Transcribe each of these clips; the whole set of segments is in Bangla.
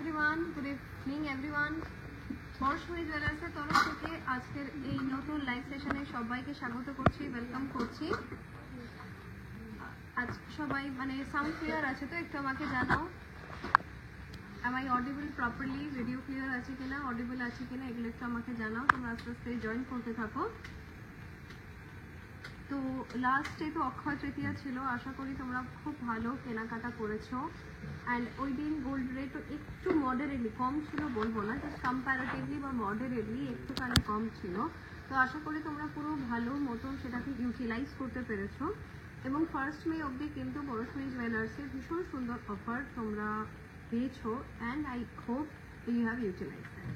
Everyone, good evening everyone. Parashmani জুয়েলার্সের তরফ থেকে আজকের এই নতুন লাইভ সেশনে সবাইকে স্বাগত করছি, ওয়েলকাম করছি। আজ সবাই মানে সাউন্ড ক্লিয়ার আছে তো? একটু আমাকে জানাও, am I audible properly? Video clear আছে কিনা, অডিবল আছে কিনা, এগুলো একটু আমাকে জানাও। তোমরা আস্তে আস্তে জয়েন করতে থাকো। তো লাস্টে তো অক্ষয় তৃতীয়া ছিল, আশা করি তোমরা খুব ভালো কেনাকাটা করেছো। অ্যান্ড ওই দিন গোল্ড রেটও একটু মডারেটলি কম ছিল, বলবো না, জাস্ট কম্প্যারেটিভলি বা মডারেটলি একটুখানি কম ছিল। তো আশা করি তোমরা পুরো ভালো মতো সেটাকে ইউটিলাইজ করতে পেরেছো। এবং 1 মে অবধি কিন্তু পরশমণি জুয়েলার্সের ভীষণ সুন্দর অফার তোমরা পেয়েছো, and I hope you have utilise that.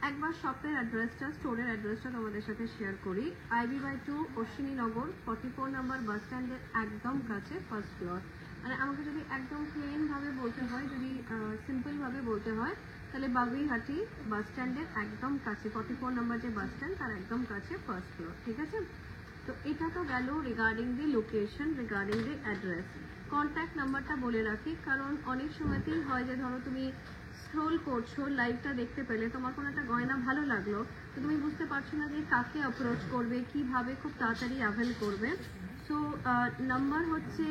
একবার শপের অ্যাড্রেসটা, স্টোরের অ্যাড্রেসটা তোমাদের সাথে শেয়ার করি। IB/2 অশ্বিনীনগর 44 নম্বর বাস স্ট্যান্ডের একদম কাছে, ফার্স্ট ফ্লোর। মানে আমাকে যদি একদম প্লেনভাবে বলতে হয়, যদি সিম্পলভাবে বলতে হয়, তাহলে বাগুইহাটি বাস স্ট্যান্ডের একদম কাছে, 44 নম্বর যে বাস স্ট্যান্ড তার একদম কাছে, ফার্স্ট ফ্লোর। ঠিক আছে? তো এটা তো গেল রিগার্ডিং দি লোকেশন, রিগার্ডিং দি অ্যাড্রেস। কন্ট্যাক্ট নাম্বারটা বলে রাখি, কারণ অনেক সময়তেই হয় যে ধরো তুমি স্ক্রোল করছো, লাইভটা দেখতে পেলে, তোমার কোনো একটা গয়না ভালো লাগলো, তো তুমি বুঝতে পারছো না যে কাকে অ্যাপ্রোচ করবে, কিভাবে খুব তাড়াতাড়ি অ্যাভেল করবে। সো নাম্বার হচ্ছে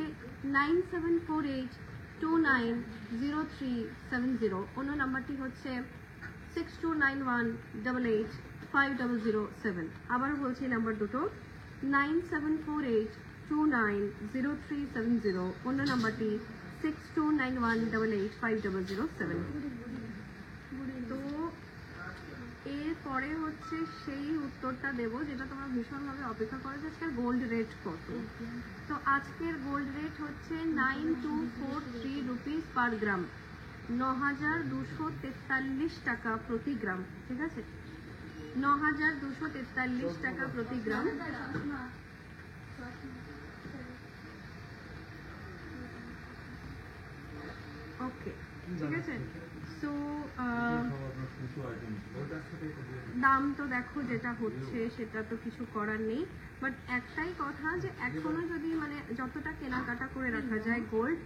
9748290370। অন্য নাম্বারটি হচ্ছে 6291885007। আবারও বলছি নাম্বার দুটো, 9748290370। অন্য নাম্বারটি 6291885007। তো এরপরে হচ্ছে সেই উত্তরটা দেব যেটা তোমরা ভীষণভাবে অপেক্ষা করো, যে আজকের গোল্ড রেট কত। তো আজকের গোল্ড রেট হচ্ছে 9243 রুপিস পার গ্রাম, 9243 টাকা প্রতি গ্রাম। ঠিক আছে? 9243 টাকা প্রতি গ্রাম। ওকে, ঠিক আছে। সো দাম তো দেখো যেটা হচ্ছে সেটা তো কিছু করার নেই, বাট একটাই কথা যে এখনো যদি মানে যতটা কেনাকাটা করে রাখা যায় গোল্ড,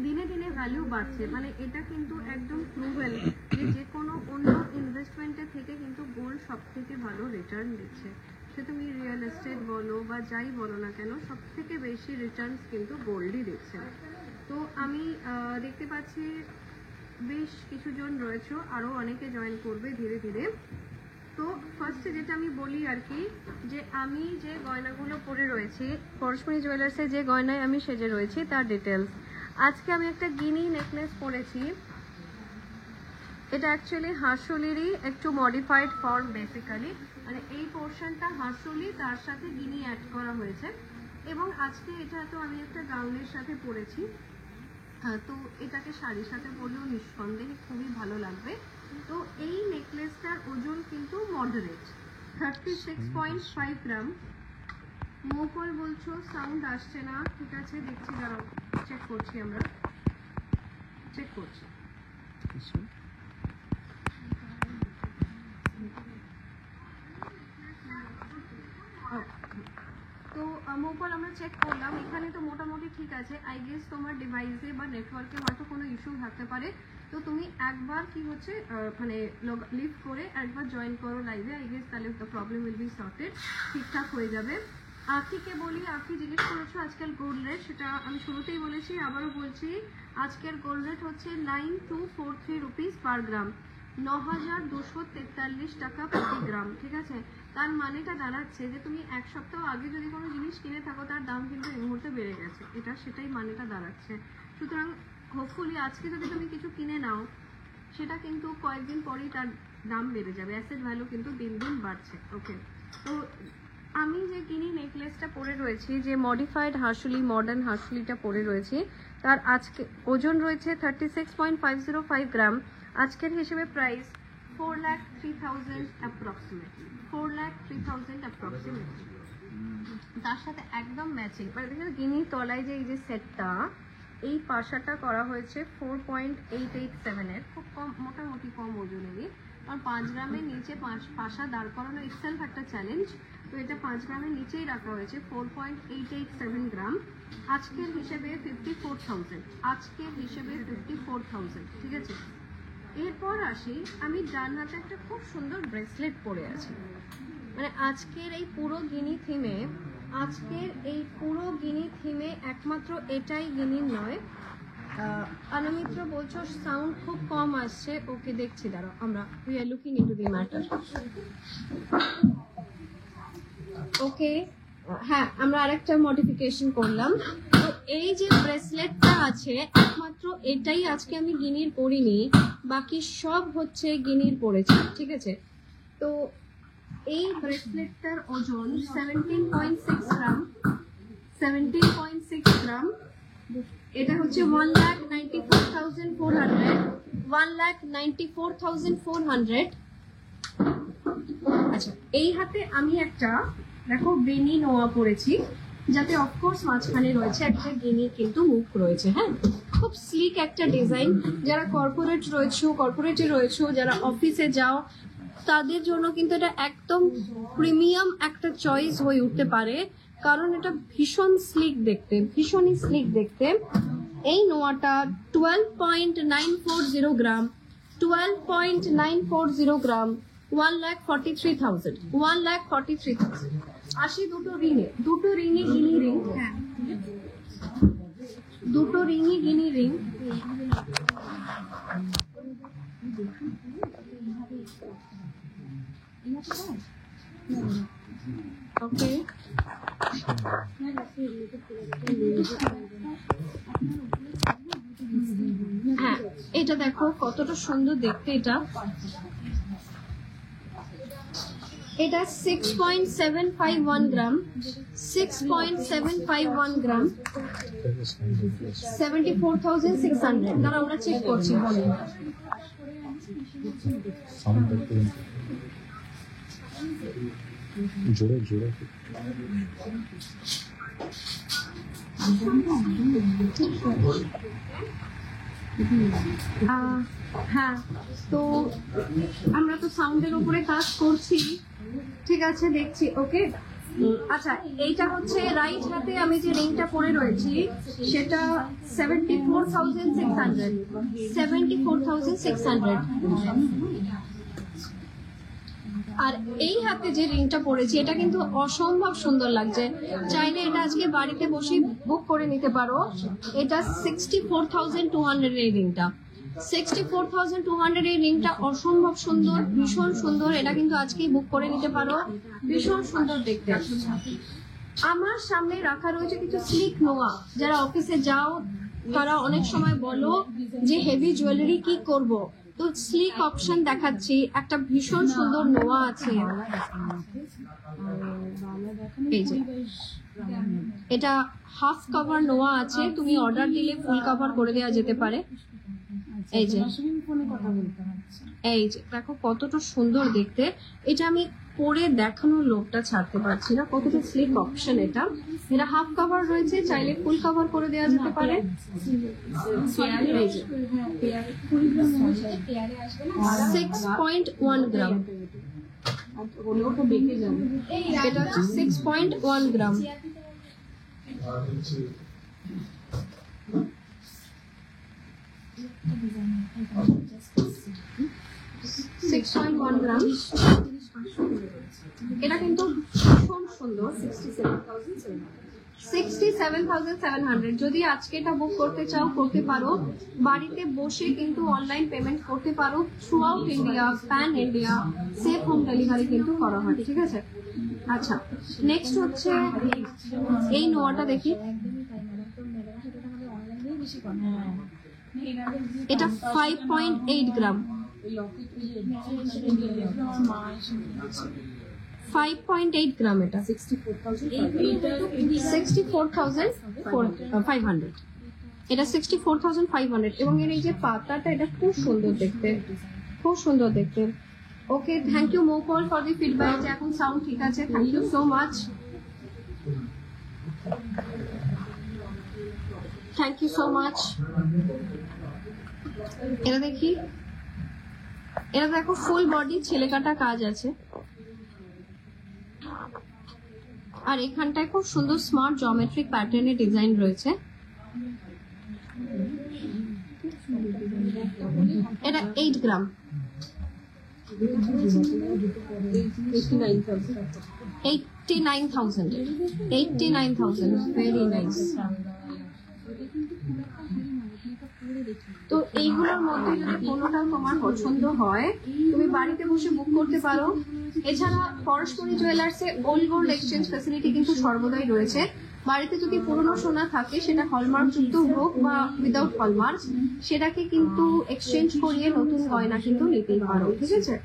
দিনে দিনে ভ্যালু বাড়ছে। মানে এটা কিন্তু একদম প্রুভেন যে যে কোনো অন্য ইনভেস্টমেন্টের থেকে কিন্তু গোল্ড সব থেকে ভালো রিটার্ন দিচ্ছে। সে তুমি রিয়েল এস্টেট বলো বা যাই বলো না কেন, সব থেকে বেশি রিটার্নস কিন্তু গোল্ডই দিচ্ছে। তো আমি দেখতে পাচ্ছি বেশ কিছুজন রয়েছে, আরও অনেকে জয়েন করবে ধীরে ধীরে। তো ফার্স্টে যেটা আমি বলি আর কি, যে আমি যে গয়নাগুলো পরে রয়েছি পরশমণি জুয়েলার্সে, যে গয়নায় আমি সেজে রয়েছি তার ডিটেলস। আজকে আমি একটা গিনি নেকলেস পরেছি। এটা অ্যাকচুয়ালি হাঁসুলিরই একটু মডিফাইড ফর্ম বেসিক্যালি, মানে এই পোর্শনটা হাঁসুলি, তার সাথে গিনি অ্যাড করা হয়েছে। এবং আজকে এটা তো আমি একটা গাউনের সাথে পরেছি, তো এটাকে শাড়ির সাথে পরলেও নিঃসন্দেহে খুবই ভালো লাগবে। তো এই নেকলেসটার ওজন কিন্তু মডারেট, 36.5 গ্রাম। মোকল বলছো সাউন্ড আসছে না, ঠিক আছে দেখছি, দাঁড়াও চেক করছি, আমরা চেক করছি। তো মোবাইল আমরা চেক করলাম, এখানে তো মোটামুটি ঠিক আছে। আই গেস তোমার ডিভাইসে বা নেটওয়ার্কে হয়তো কোনো ইস্যু থাকতে পারে। তো তুমি একবার কি হচ্ছে মানে লিভ করে একবার জয়েন করো লাইভে, আই গেস তাহলে the problem will be sorted, ঠিকঠাক হয়ে যাবে। আখিকে বলি, আখি জিজ্ঞেস করেছো আজকাল গোল্ড রেট, সেটা আমি শুরুতেই বলেছি, আবারও বলছি, আজকের গোল্ড রেট হচ্ছে 9243 রুপিস পার গ্রাম, 9243 টাকা প্রতি গ্রাম। ঠিক আছে? তার মানেটা দাঁড়াচ্ছে যে তুমি এক সপ্তাহ আগে যদি কোনো জিনিস কিনে থাকো তার দাম কিন্তু এই মুহূর্তে বেড়ে গেছে, এটা সেটাই মানেটা দাঁড়াচ্ছে। সুতরাং হোপফুলি আজকে যদি তুমি কিছু কিনে নাও, সেটা কিন্তু কয়েকদিন পরেই তার দাম বেড়ে যাবে, অ্যাসেট ভ্যালু কিন্তু দিন দিন বাড়ছে। ওকে, তো আমি যে কিনি নেকলেসটা পরে রয়েছি, যে মডিফাইড হাঁসুলি, মডার্ন হাঁসুলিটা পরে রয়েছি, তার আজকে ওজন রয়েছে 36.505 গ্রাম। আজকের হিসেবে প্রাইস 4,03,000 অ্যাপ্রক্সিমেটলি, 4,03,000 অ্যাপ্রক্সিমেটলি। তার সাথে একদম ম্যাচিং, মানে দেখুন গিনির তলায় যে এই যে সেটটা, এই পাশাটা করা হয়েছে 4.887 খুব কম, মোটামুটি কম ওজনেরই। কারণ 5 গ্রামের নিচে পাশা দাঁড় করানো ইটসেলফ একটা চ্যালেঞ্জ, তো এটা 5 গ্রামের নিচেই রাখা হয়েছে, 4.887 গ্রাম। আজকের হিসেবে 54,000, আজকের হিসেবে 54,000। ঠিক আছে? এরপর আসি, আমি ডান হাতে একটা খুব সুন্দর ব্রেসলেট পরে আছি। মানে আজকের এই পুরো গিনি থিমে একমাত্র এটাই গিনির নয়। অনমিত্র বলছো সাউন্ড খুব কম আসছে। ওকে, দেখছি, দাঁড়াও, আমরা we are looking into the matter. Okay, হ্যাঁ, আমরা আরেকটা মডিফিকেশন করলাম। তো এই যে ব্রেসলেটটা আছে, একমাত্র এটাই আজকে আমি গিনির পরিনি, বাকি সব হচ্ছে গিনির পরেছি, ঠিক আছে? তো এই ব্রেসলেটটার ওজন 17.6 গ্রাম। 17.6 গ্রাম। এটা হচ্ছে 1,94,400। 1,94,400। আচ্ছা, এই হাতে আমি একটা দেখো বেনি নোয়া পরেছি, যাতে অফকোর্স মাঝখানে রয়েছে একটা গিনি কিন্তু মুখ রয়েছে। হ্যাঁ, খুব স্লিক একটা ডিজাইন। যারা কর্পোরেটে রয়েছে, যারা অফিসে যাও, তাদের জন্য কিন্তু এটা একদম প্রিমিয়াম একটা চয়েস হয়ে উঠতে পারে, কারণ এটা ভীষণই স্লিক দেখতে। এই নোয়াটা 12.940 গ্রাম। 12.940 গ্রাম। 1,43,000। 1,43,000। আসি দুটো রিঙে গিনি রিং। হ্যাঁ, দুটো রিঙে গিনি রিং। ওকে, হ্যাঁ, এটা দেখো কতটা সুন্দর দেখতে। এটা 6.751 গ্রাম। 6.751 গ্রাম। 74,600। দাঁড়া, আমরা চেক করছি। বলুন, জোরে জোরে। হ্যাঁ, তো আমরা তো সাউন্ডের উপরে কাজ করছি, ঠিক আছে, দেখছি। ওকে, আচ্ছা, এইটা হচ্ছে রাইট হাতে আমি যে রিংটা পরে রয়েছি সেটা 74,600। 74,600। আর এই হাতে যে রিংটা পরেছি এটা কিন্তু অসম্ভব সুন্দর লাগছে। চাইলে এটা আজকে বাড়িতে বসে বুক করে নিতে পারো। এটা 64,200 এই রিংটা। 64,200 এই রিংটা অসম্ভব সুন্দর, ভীষণ সুন্দর। এটা কিন্তু আজকেই বুক করে নিতে পারো, ভীষণ সুন্দর দেখতে। আমার সামনে রাখা রয়েছে কিছু স্লিক নোয়া। যারা অফিসে যাও তারা অনেক সময় বলো যে হেভি জুয়েলারি কি করব, তো স্লিক অপশন দেখাচ্ছি। একটা ভীষণ সুন্দর নোয়া আছে, এই যে এটা হাফ কভার নোয়া আছে। তুমি অর্ডার দিলে ফুল কভার করে দেওয়া যেতে পারে। এই যে দেখো কতটা সুন্দর দেখতে। এটা আমি পরে দেখানোর লোকটা ছাড়তে পারছি না, কতটা স্লিক অপশন। এটা হাফ কভার রয়েছে, চাইলে ফুল কভার করে দেওয়া যেতে পারে। 6.1 গ্রাম। এটা হচ্ছে 6.1 গ্রাম। 6.1 গ্রাম। এটা কিন্তু ভীষণ সুন্দর। 67,700। যদি আজকে এটা বুক করতে চাও করতে পারো, বাড়িতে বসে কিন্তু অনলাইন পেমেন্ট করতে পারো। Throughout India, pan India, safe home delivery কিন্তু করা হয়, ঠিক আছে? আচ্ছা, নেক্সট হচ্ছে এই নোয়াটা দেখি। এটা 5.8 গ্রাম। 5.8 গ্রাম। এটা 64,500। এটা 64,500। এবং এর এই যে পাতাটা, এটা খুব সুন্দর দেখতে, খুব সুন্দর দেখতে। ওকে, থ্যাংক ইউ মোকল ফর দি ফিডব্যাক। এখন সাউন্ড ঠিক আছে, thank you so much. Thank you so much. এটা দেখি, এটা দেখো ফুল বডি ছেলে কাটা কাজ আছে, আর এখানটায় খুব সুন্দর স্মার্ট জিওমেট্রিক প্যাটার্নের ডিজাইন রয়েছে। এটা 8 গ্রাম, 89,000 ভেরি নাইস। তো এইগুলোর মধ্যে যদি কোনোটা তোমার পছন্দ হয় তুমি বাড়িতে বসে বুক করতে পারো। এছাড়া পরশমণি জুয়েলার্সে ওল্ড গোল্ড এক্সচেঞ্জ ফ্যাসিলিটি কিন্তু সর্বদাই রয়েছে। বাড়িতে যদি পুরনো সোনা থাকে সেটা হলমার্ক যুক্ত হোক বা উইদাউট হলমার্ক, সেটাকে কিন্তু এক্সচেঞ্জ করিয়ে নতুন গয়না কিন্তু নিতেই পারো, ঠিক আছে?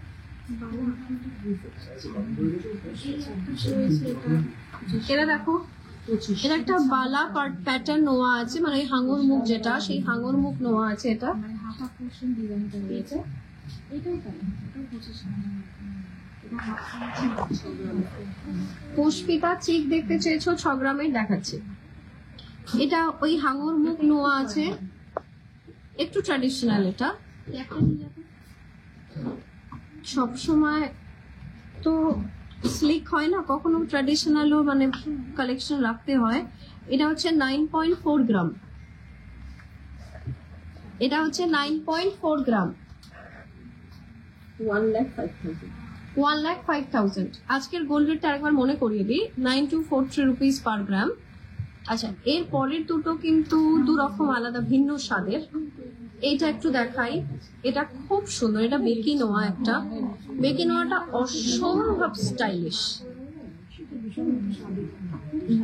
এটা দেখো, এটা একটা বালা প্যাটার্ন নোয়া আছে, মানে হাঙর মুখ যেটা, সেই হাঙর মুখ নোয়া আছে। এটা পুষ্পিতা চিক দেখতে চেয়েছো, 6 গ্রামের দেখাচ্ছে। এটা ওই হাঙর মুখ নোয়া আছে, একটু ট্র্যাডিশনাল। এটা সবসময় তো স্লিক হয় না, কখনো ট্র্যাডিশনালও মানে কালেকশন রাখতে হয়। এটা হচ্ছে 9.4 গ্রাম, এটা হচ্ছে 9.4 গ্রাম, 1,05,000। আজকের গোল্ড রেটটা একবার মনে করিয়ে দিই, 9243 রুপিস পার গ্রাম। আচ্ছা, এর পরের দুটো কিন্তু দুরকম আলাদা ভিন্ন স্বাদের। এইটা একটু দেখাই, এটা খুব সুন্দর। এটা বেকি নোয়া, একটা বেকি নোয়াটা অসম্ভব স্টাইলিশ,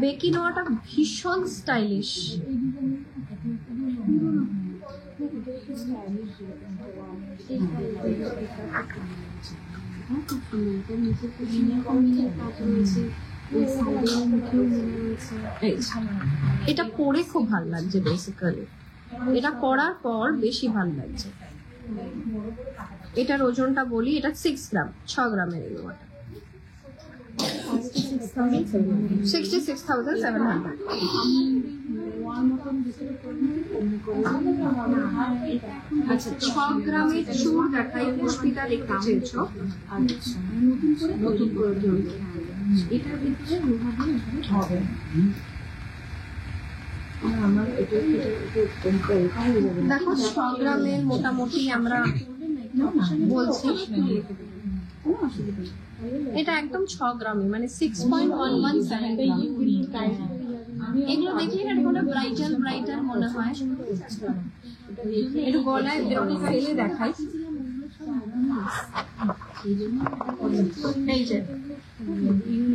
বেকি নোয়াটা ভীষণ স্টাইলিশ। এটা পরে খুব ভালো লাগছে, বেসিক্যালি এটা পরার পর বেশি ভালো লাগছে। এটার ওজনটা বলি, এটা 6 গ্রাম, 6 গ্রামের এই নোয়াটা 66,700। আচ্ছা, 6 গ্রামের চুর দেখাই, পুষ্পিতা দেখতে চেয়েছো। এটার ভিতরে হবে দেখো, 6 গ্রামের মোটামুটি আমরা বলছি, এটা একদম 6 গ্রামই, মানে 6.117 গ্রাম। এগুলো দেখলে এটা কোনো ব্রাইটাল ব্রাইটাল মনে হয়। একটু গলায় এরকম ফেলে দেখাই, এই যে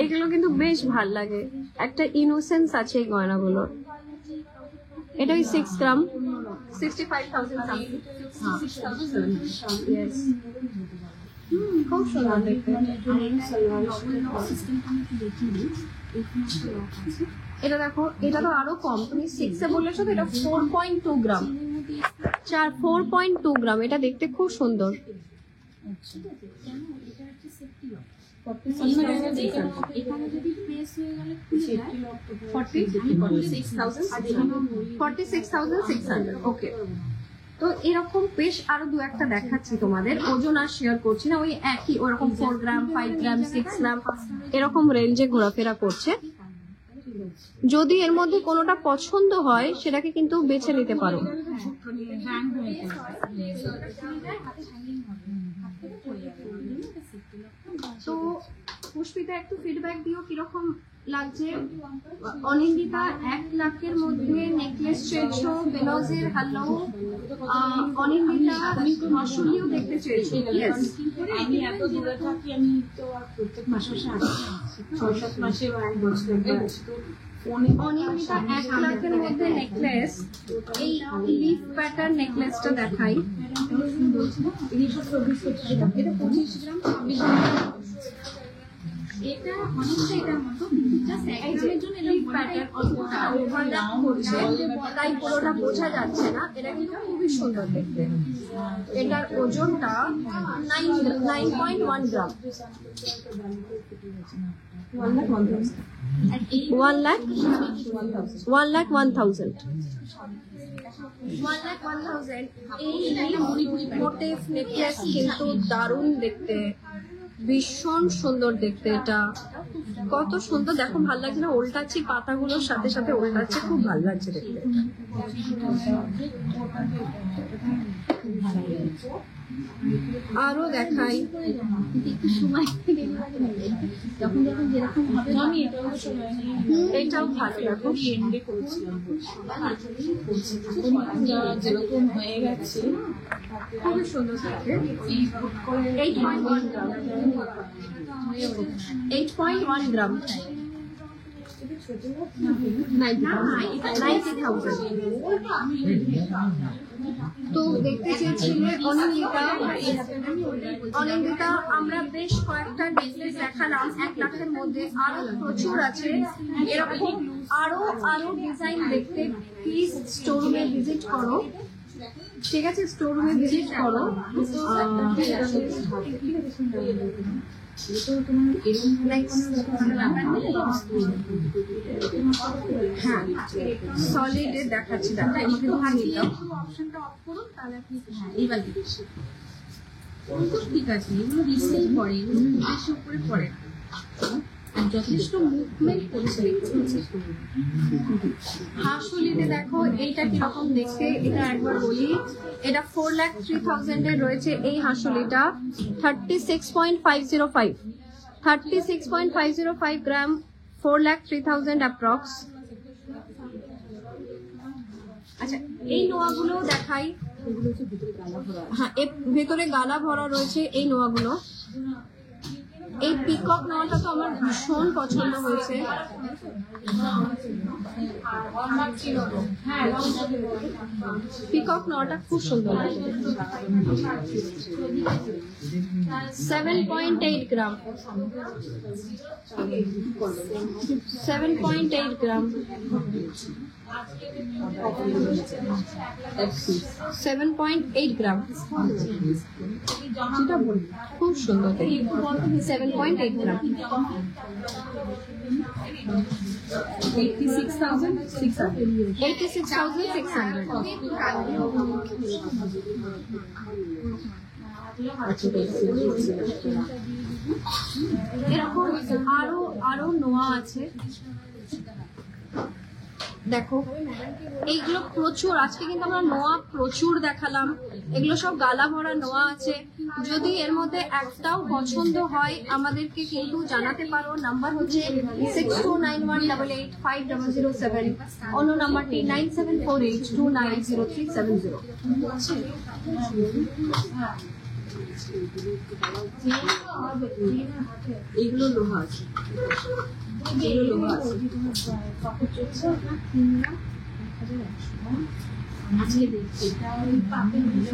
এগুলো কিন্তু বেশ ভাল লাগে, একটা ইনোসেন্স আছে এই গয়নাগুলোর। এটা ওই 6 গ্রাম, 65,000 সামথিং। খুব সুন্দর দেখতে। এটা দেখো, এটা তো আরো কম, তুমি 6 এ বলেছো তো, এটা 4.2 গ্রাম, 4.2 গ্রাম। এটা দেখতে খুব সুন্দর। ওকে, তো এরকম বেশ আরো দু একটা দেখাচ্ছি তোমাদের, ওজন আর শেয়ার করছি না, ওই একই ওরকম 4 গ্রাম, 5 গ্রাম, 6 গ্রাম এরকম রেঞ্জে ঘোরাফেরা করছে। যদি এর মধ্যে কোনোটা পছন্দ হয় সেটাকে কিন্তু বেছে নিতে পারো। তো পুষ্পিতা একটু ফিডব্যাক দিও কিরকম লাগছে। অনিন্দিতা 1 লাখের মধ্যে নেকলেস চেয়েছো, বেনজের হ্যালো। অনিন্দিতা মাসুলিও দেখতে চেয়েছো। আমি এত দূরে থাকি, আমি তো প্রত্যেক মাসে 6-7 মাসে অনিন্দিতা 1 লাখের মধ্যে নেকলেস, এই লিফ প্যাটার্ন নেকলেসটা দেখাই। এটা 25 গ্রাম, 26 গ্রাম। এটা অনেকটা এটার মতো, জাস্ট এক গ্রামের জন্য লিফ প্যাটার্ন অল্পটা ওভারল্যাপ করছে, তাই পুরোটা বোঝা যাচ্ছে না। এটা কিন্তু খুবই সুন্দর দেখতে। এটার ওজনটা 9.1 গ্রাম, 1,01,000। এই মোটিভ নেকলেস কিন্তু দারুণ দেখতে, ভীষণ সুন্দর দেখতে। এটা কত সুন্দর দেখো, ভালো লাগছে না? উল্টাচ্ছি পাতাগুলোর সাথে সাথে উল্টাচ্ছে, খুব ভালো লাগছে দেখতে। আরো দেখাই, একটু সময় যখন যখন যেরকম হবে আমি এইটাও ভালো দেখো, যেরকম হয়ে গেছে খুবই সুন্দর দেখতে। 8.1 গ্রাম, 90,000। তো দেখতে চেয়েছিলে অনিন্দিতা, আমরা বেশ কয়েকটা নেকলেস দেখালাম 1 লাখের মধ্যে, আরো প্রচুর আছে এরকম। আরো ডিজাইন দেখতে প্লিজ স্টোরুমে ভিজিট করো, ঠিক আছে? স্টোরুমে ভিজিট করো। হ্যাঁ, সলিড দেখাচ্ছি, অপশনটা অফ করুন, তাহলে আপনি এইবার দেখছি। ঠিক আছে, এগুলো রিসেল পড়ে, এগুলো উদ্দেশ্য করে পড়ে, যথেষ্ট মুভমেন্ট করেছে। হাঁসুলিতে দেখো এইটা কিরকম দেখতে, এটা একবার বলি। এটা 4,03,000 এর রয়েছে এই হাঁসুলিটা, 36.505 গ্রাম, 4,03,000 অ্যাপ্রক্স। আচ্ছা, এই নোয়াগুলো দেখাই। হ্যাঁ, এর ভেতরে গালা ভরা রয়েছে এই নোয়াগুলো। এই পিকক নোয়াটা তো আমার ভীষণ পছন্দ হয়েছে। পিকক নোয়াটা খুব সুন্দর, 7.8 গ্রাম, 7.8 গ্রাম, 7.8 গ্রাম, খুব সুন্দর, 7.8 গ্রাম, 86,600। এরকম আরো নোয়া আছে দেখো, এইগুলো প্রচুর। আজকে কিন্তু আমরা নোয়া প্রচুর দেখালাম, এগুলো সব গালা ভরা নোয়া আছে। যদি এর মধ্যে একটাও পছন্দ হয় আমাদেরকে কিন্তু জানাতে পারো। নাম্বার হচ্ছে 6291885007, অন্য নাম্বারটি 9748290370। এইগুলো লোহা আছে,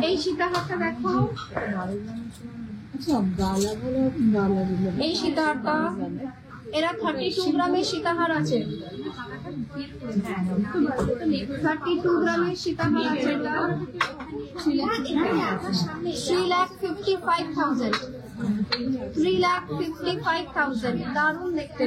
এই সীতাহারটা দেখো, এই সীতাহারটা, এরা 32 গ্রামের সীতাহার আছে, 32 গ্রামের সীতাহার আছে। 3,55,000, 3,55,000, দারুণ দেখতে।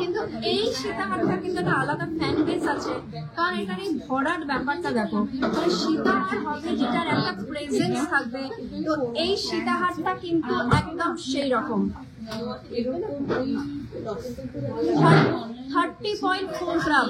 কিন্তু এই সীতাহারটা কিন্তু একটা আলাদা ফ্যান বেস আছে, কারণ এটার এই ভরাট ব্যাপারটা দেখো, মানে সীতাহার হবে যেটার একটা প্রেজেন্স থাকবে। তো এই সীতাহারটা কিন্তু একদম সেই রকম, 30.4 গ্রাম,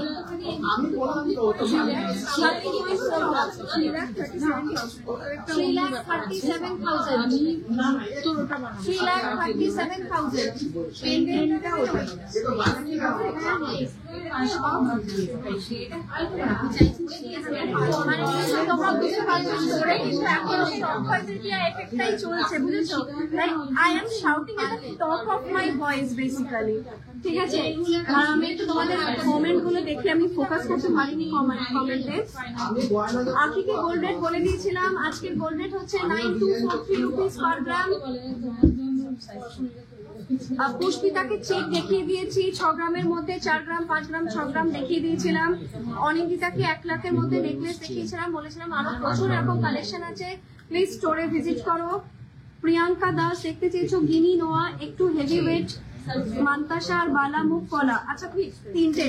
3,57,000। চলছে, বুঝেছো? Like I am shouting at the top of my voice basically, ঠিক আছে? আর আমি একটু তোমাদের কমেন্ট গুলো দেখে আমি ফোকাস করতে পারিনি কমেন্টে। আখিকে গোল্ড রেট বলে দিয়েছিলাম, আজকের গোল্ড রেট হচ্ছে 9243 রুপিস পার গ্রাম। পুষ্পিতাকে চেক দেখিয়ে দিয়েছি 6 গ্রামের মধ্যে, 4 গ্রাম, 5 গ্রাম, 6 গ্রাম দেখিয়ে দিয়েছিলাম। অনিন্দিতাকে 1 লাখের মধ্যে নেকলেস দেখিয়েছিলাম, বলেছিলাম আরো প্রচুর এরকম কালেকশন আছে, প্লিজ স্টোরে ভিজিট করো। প্রিয়াঙ্কা দাস দেখতে চেয়েছো গিনি নোয়া, একটু হেভি ওয়েট, মান্তাসা আর বালা মুখ কলা। আচ্ছা, তুমি 3টে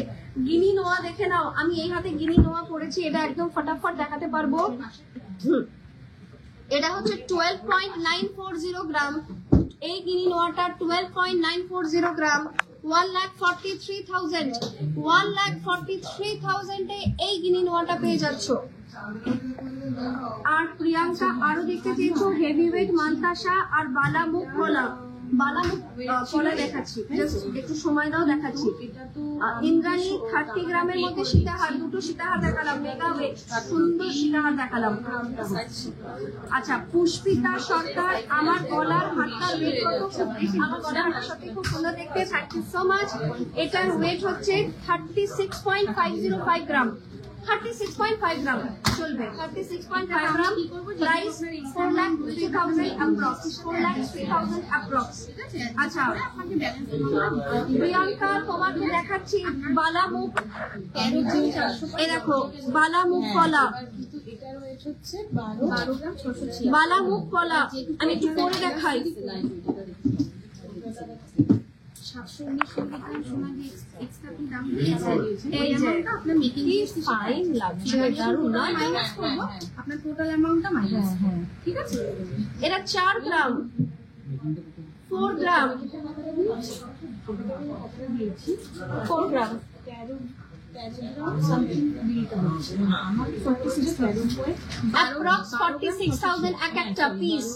গিনি নোয়া দেখে নাও। আমি এই হাতে গিনি নোয়া পরেছি, এটা একদম ফটাফট দেখাতে পারবো। এটা হচ্ছে 12.940 গ্রাম। এই গিনি নোয়াটা 12.940 গ্রাম, 1,43,000। 1,43,000 এ এই গিনি নোয়াটা পেয়ে যাচ্ছ। আর প্রিয়াঙ্কা আরো দেখতে চেয়েছো হেভি ওয়েট মান্তাসা আর বালামুখ কলা। বালামুখ কলা দেখাচ্ছি, জাস্ট একটু সময় দাও, দেখাচ্ছি। ইন্দ্রাণী 30 গ্রামের মধ্যে সীতাহার, দুটো সীতাহার দেখালাম, মেগা ওয়েট সুন্দর সীতাহার দেখালাম। আচ্ছা, পুষ্পিতা সরকার, আমার গলার হাতটার ওয়েট কত? আমার গলার হাতটা সত্যি খুব সুন্দর দেখতে, থ্যাংক ইউ সো মাচ। এটার ওয়েট হচ্ছে 36.505 গ্রাম। 36.5 গ্রাম চলবে, 36.5 গ্রাম। Price 4,03,000 approx, 4,03,000 approx. আচ্ছা প্রিয়াঙ্কা, তোমাকে দেখাচ্ছি বালামুখ। এই দেখো বালামুখ কলা, বালামুখ কলা। আমি একটু করে দেখাই। এই যে আপনার মেকিং ফাইন লাগছে, দারুণ না? আপনার টোটাল অ্যামাউন্টটা মাইনাস, ঠিক আছে? এটা 4 গ্রাম, 4 গ্রাম, 4 গ্রাম। অ্যাপ্রক্স 46,000 এক একটা পিস।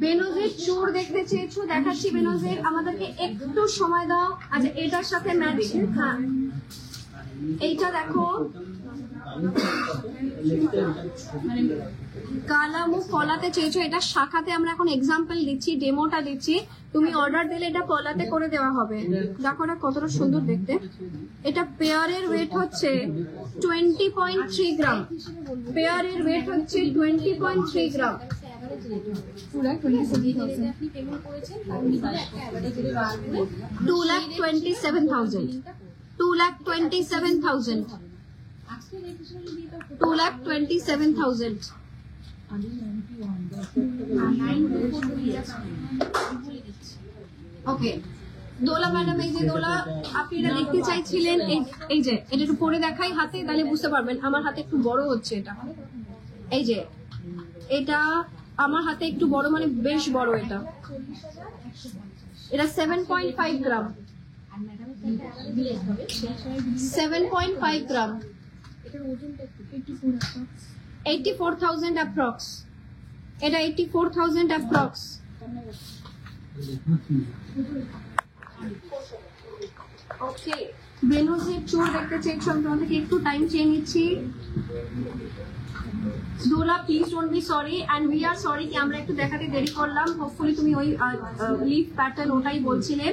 বেনোজের চূড় দেখতে চেয়েছো, দেখাচ্ছি বেনোজের, আমাদেরকে একটু সময় দাও। আচ্ছা এটার সাথে ম্যাচ, হ্যাঁ এইটা দেখো কালামু কলাতে চেয়েছো, এটা শাখাতে আমরা এখন এক্সাম্পল দিচ্ছি, ডেমোটা দিচ্ছি। তুমি অর্ডার দিলে এটা কলাতে করে দেওয়া হবে। দেখো না কতটা সুন্দর দেখতে। এটা পেয়ারের ওয়েট হচ্ছে 20.3 গ্রাম। পেয়ারের ওয়েট হচ্ছে 20.3 গ্রাম। 2,27,000, 2,27,000, 2,27,000। ওকে দোলা ম্যাডাম, এই যে দোলা আপনি এটা দেখতে চাইছিলেন, এই যে এটা একটু পরে দেখাই হাতে, তাহলে বুঝতে পারবেন। আমার হাতে একটু বড় হচ্ছে এটা, এই যে এটা আমার হাতে একটু বড়, মানে বেশ বড়। এটা এটা 7.5 গ্রাম, 7.5 গ্রাম। 84,000 অ্যাপ্রক্স। এটা 84,000 অ্যাপ্রক্স। ওকে বেনোজের চূড় দেখতে চেয়েছো, আমি তোমার থেকে একটু টাইম চেয়ে নিচ্ছি। Dola please don't be sorry, and we are sorry কি আমরা একটু দেখাতে দেরি করলাম। হোপফুলি তুমি ওই লিফ প্যাটার্ন ওটাই বলছিলে।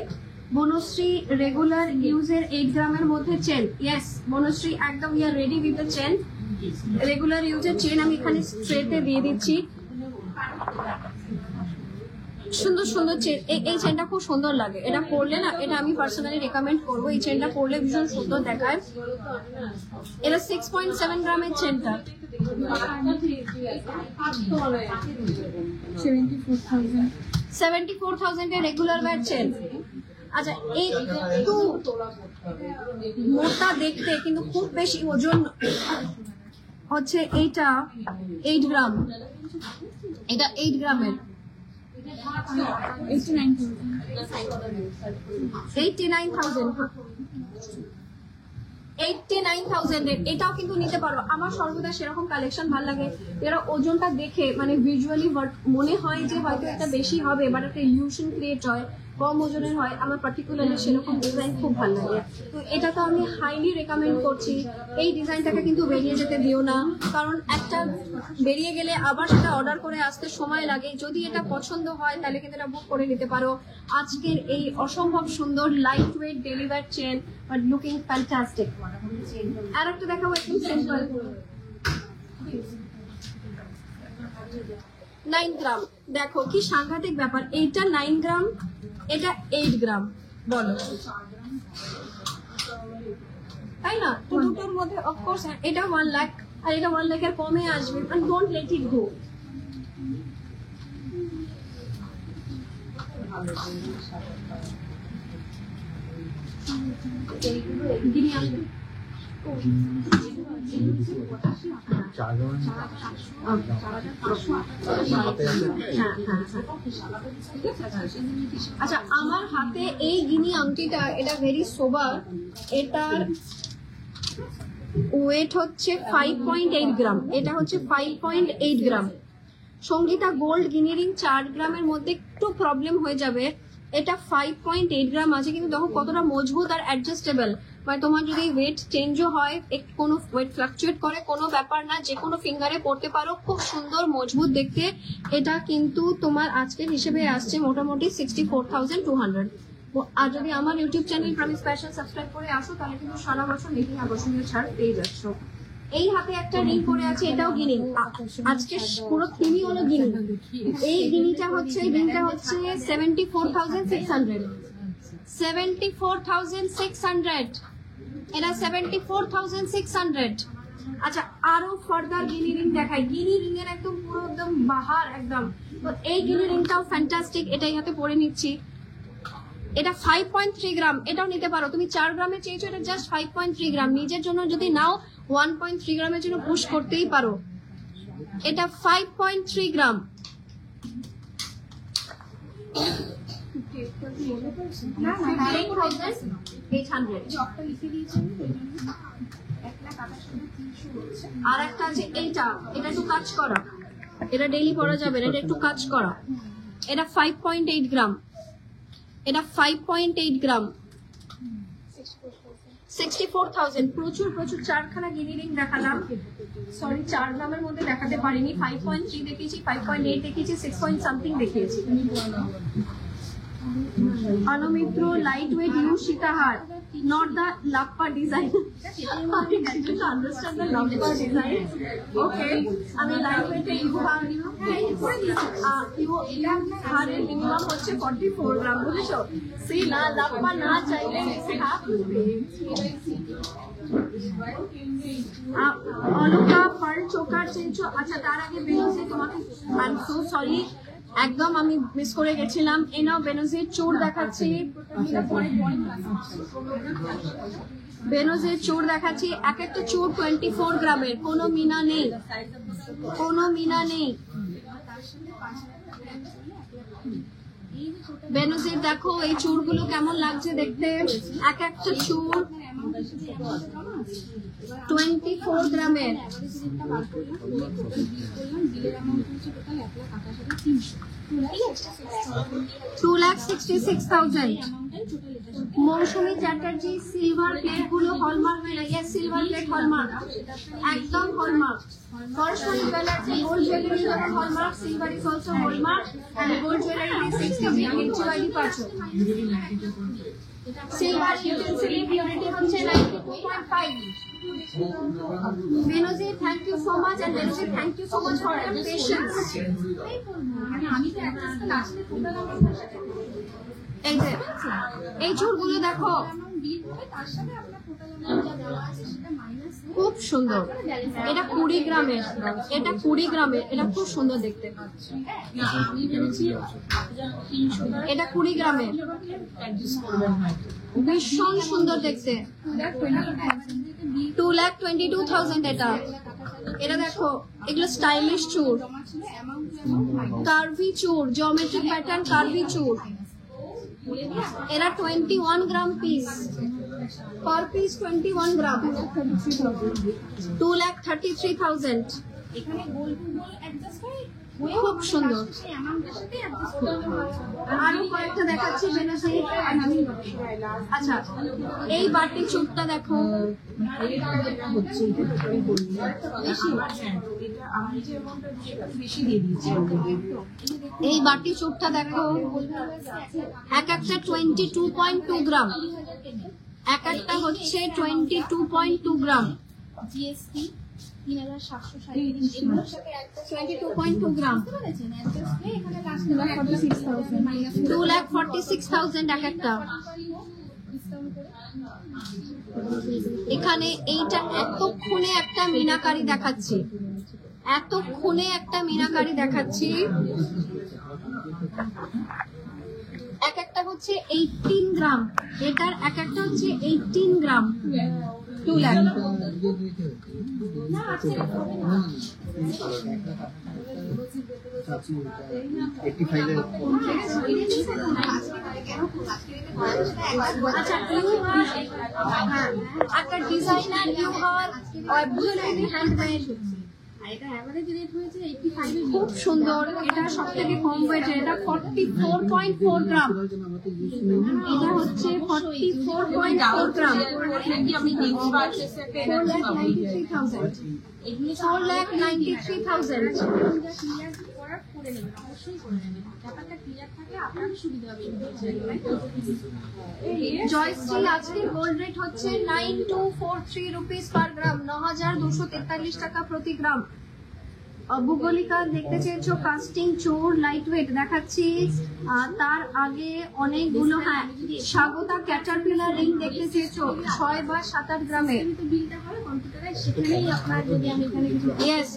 বনশ্রী রেগুলার ইউজের 8 গ্রামের মধ্যে চেন। ইয়েস বনশ্রী, একদম we are ready with the chain. Regular ইউজের চেন আমি এখানে স্ট্রেটে দিয়ে দিচ্ছি। সুন্দর সুন্দর চেন, এই চেনটা খুব সুন্দর লাগে। এটা পরলে না, এটা আমি পার্সোনালি রেকমেন্ড করবো। এই চেনটা পরলে ভীষণ সুন্দর দেখায়। এটা 6.7 গ্রামের চেনটা। 74,000 এর রেগুলার ওয়্যার চেন। আচ্ছা এই একটু মোটা দেখতে কিন্তু খুব বেশি ওজন হচ্ছে। এইটা 8 গ্রাম, এটা 8 গ্রামের। 89,000 এর এটাও কিন্তু নিতে পারো। আমার সর্বদা সেরকম কালেকশন ভালো লাগে, এরা ওজনটা দেখে মানে ভিজুয়ালি মনে হয় যে হয়তো এটা বেশি হবে, বাট একটা ইলিউশন ক্রিয়েট হয়, কম ওজনের হয়। আমার পার্টিকুলারলি সেরকম ডিজাইন খুব ভালো লাগে, তো এটা তো আমি হাইলি রেকমেন্ড করছি। এই ডিজাইনটাকে কিন্তু বেরিয়ে যেতে দিও না, কারণ একটা বেরিয়ে গেলে আবার সেটা অর্ডার করে আসতে সময় লাগে। যদি এটা পছন্দ হয় তাহলে কিন্তু এটা বুক করে নিতে পারো। আজকের এই অসম্ভব সুন্দর লাইট ওয়েট ডেলিভার চেন, বাট লুকিং ফ্যান্টাস্টিক। আর একটা দেখাবো একদম সিম্পল, 9 গ্রাম। দেখো কি সাংঘাতিক ব্যাপার, এইটা 9 গ্রাম, এটা 8 গ্রাম। বলো তাই না? তো দুটোর মধ্যে অফকোর্স এটা 1 লাখ আর এটা 1 লাখের কমে আসবে। and don't let it go। দিদি আসবে আচ্ছা, আমার হাতে এই গিনি আংটিটা, এটা ভেরি সোবার, এটার ওয়েট হচ্ছে 5.8 গ্রাম, এটা হচ্ছে 5.8 গ্রাম। সঙ্গীতা গোল্ড গিনি রিং 4 গ্রামের মধ্যে একটু প্রবলেম হয়ে যাবে, এটা 5.8 গ্রাম আছে, কিন্তু দেখো কতটা মজবুত আর অ্যাডজাস্টেবল। মানে তোমার যদি ওয়েট চেঞ্জও হয়, কোনো ওয়েট ফ্লাকচুয়েট করে, কোনো ব্যাপার না, যে কোনো ফিঙ্গারে পড়তে পারো, খুব সুন্দর মজবুত দেখতে। এটা কিন্তু তোমার আজকের হিসেবে আসছে মোটামুটি 64,200। আর যদি আমার YouTube channel promise fashion subscribe করে আসো, তাহলে কিন্তু সারা বছর মেকিং আকর্ষণীয় ছাড় পেয়ে যাচ্ছ। এই হাতে একটা রিং পরে আছে, এটাও গিনি। আজকে পুরো থিমই হলো গিনি। এই গিনিটা হচ্ছে, রিংটা হচ্ছে 74,600। 74,600, এটা 74,600। আচ্ছা, আরো ফার্দার গিনি রিং দেখাই। গিনি রিং এর একদম পুরো একদম বাহার একদম। তো এই গিনি রিংটাও ফ্যান্টাস্টিক, এটাই হাতে পরে নিচ্ছি। এটা 5.3 গ্রাম, এটাও নিতে পারো তুমি। 4 গ্রামে চেয়েছো, এটা জাস্ট 5.3 গ্রাম। নিজের জন্য যদি নাও 1.3 গ্রামের জন্য পুশ করতেই পারো। এটা 5.3 গ্রাম। আর একটা আছে এইটা, এটা একটু কাজ করা, এটা ডেইলি পরা যাবে না, এটা একটু কাজ করা। এটা 5.8 গ্রাম, এটা 5.8 গ্রাম, 64,000। প্রচুর প্রচুর 4খানা গিনি রিং দেখালাম, সরি 4 গ্রামের মধ্যে দেখাতে পারিনি। 5.3 দেখিয়েছি, 5.8 দেখিয়েছি, 6 পয়েন্ট সামথিং দেখিয়েছি। অনুমিত্র লাইট ওয়েট ইউ সীতাহার, not the lappa design. I didn't understand the lappa design. Okay, আমি লাইট ওয়েট ইউ হারের মিনিমাম হচ্ছে 44 গ্রাম, বুঝেছো? সি না লাপ্পা না চাইলে অলকা পার চোকার চেঞ্চো। আচ্ছা, তার আগে বেনোজে তোমাকে, আই এম সো সরি, একদম আমি মিস করে গেছিলাম। এই নাও বেনোজের চোর দেখাচ্ছি, বেনোজের চোর দেখাচ্ছি। এক একটা চোর 24 গ্রামের, কোনো মিনা নেই, কোনো মিনা নেই। বেনোজের দেখো এই চুড়গুলো কেমন লাগছে দেখতে। এক একটা চুড় 24 গ্রামের। 2,66,000। মৌসুমী চ্যাটার্জি সিলভার প্লেট গুলো হলমার্ক, সিলভার প্লেট হলমার্ক, একদম হলমার্ক। করসমানি জুয়েলার্স গোল্ড জুয়েলারি যেমন hallmark, silver is also hallmark, and gold jewellery 60 HUID পাচ্ছ। সিলভার ইউটেন্সিল পিউরিটি হচ্ছে 92.5। বেনোজি, thank you so much, and বেনোজি thank you so much for your patience. এই যে এই চুড়গুলো দেখো, খুব সুন্দর। এটা 20 গ্রামের, এটা 20 গ্রামের, এটা খুব সুন্দর দেখতে। এটা 20 গ্রামের, ভীষণ সুন্দর দেখতে। 2,22,000 এটা। এটা দেখো, এগুলো স্টাইলিশ চুড়, কার্ভি চুড়, জিওমেট্রিক প্যাটার্ন কার্ভি চুড়। এরা 21 গ্রাম পিস, পার পিস 21 গ্রাম, 2,33,000। খুব সুন্দর। আরো কয়েকটা দেখাচ্ছি বেনারসি। আচ্ছা, এই বাটি চুটটা দেখো, এই বাটি চুটটা দেখো, এক একটা 22.2 গ্রাম, এক একটা হচ্ছে 22.2 গ্রাম। জিএসটি 22.2 গ্রাম, 2,46,000 এক একটা। এখানে এইটা এতক্ষণে একটা মিনাকারি দেখাচ্ছি, এতক্ষণে একটা মিনাকারি দেখাচ্ছি। এক একটা হচ্ছে 18 গ্রাম, এটার এক একটা হচ্ছে 18 গ্রাম। 2 লাখ একটা designer you are absolutely handmade, খুব সুন্দর। এটা সব থেকে কম ওয়েট, এটা 44.4 গ্রাম, এটা হচ্ছে 44.4 গ্রাম, 4,93,000। জয়শ্রী আজকের গোল্ড রেট হচ্ছে 9243 রুপিস পার গ্রাম, 9,243 টাকা প্রতি গ্রাম। ভূগোলিকা দেখতে চেয়েছো কাস্টিং চোর লাইট ওয়েট দেখাচ্ছি, তার আগে অনেকগুলো। হ্যাঁ, স্বাগতা ক্যাটারপিলার রিং দেখতে চেয়েছো 6 বা 7-8 গ্রামে। ইয়েস,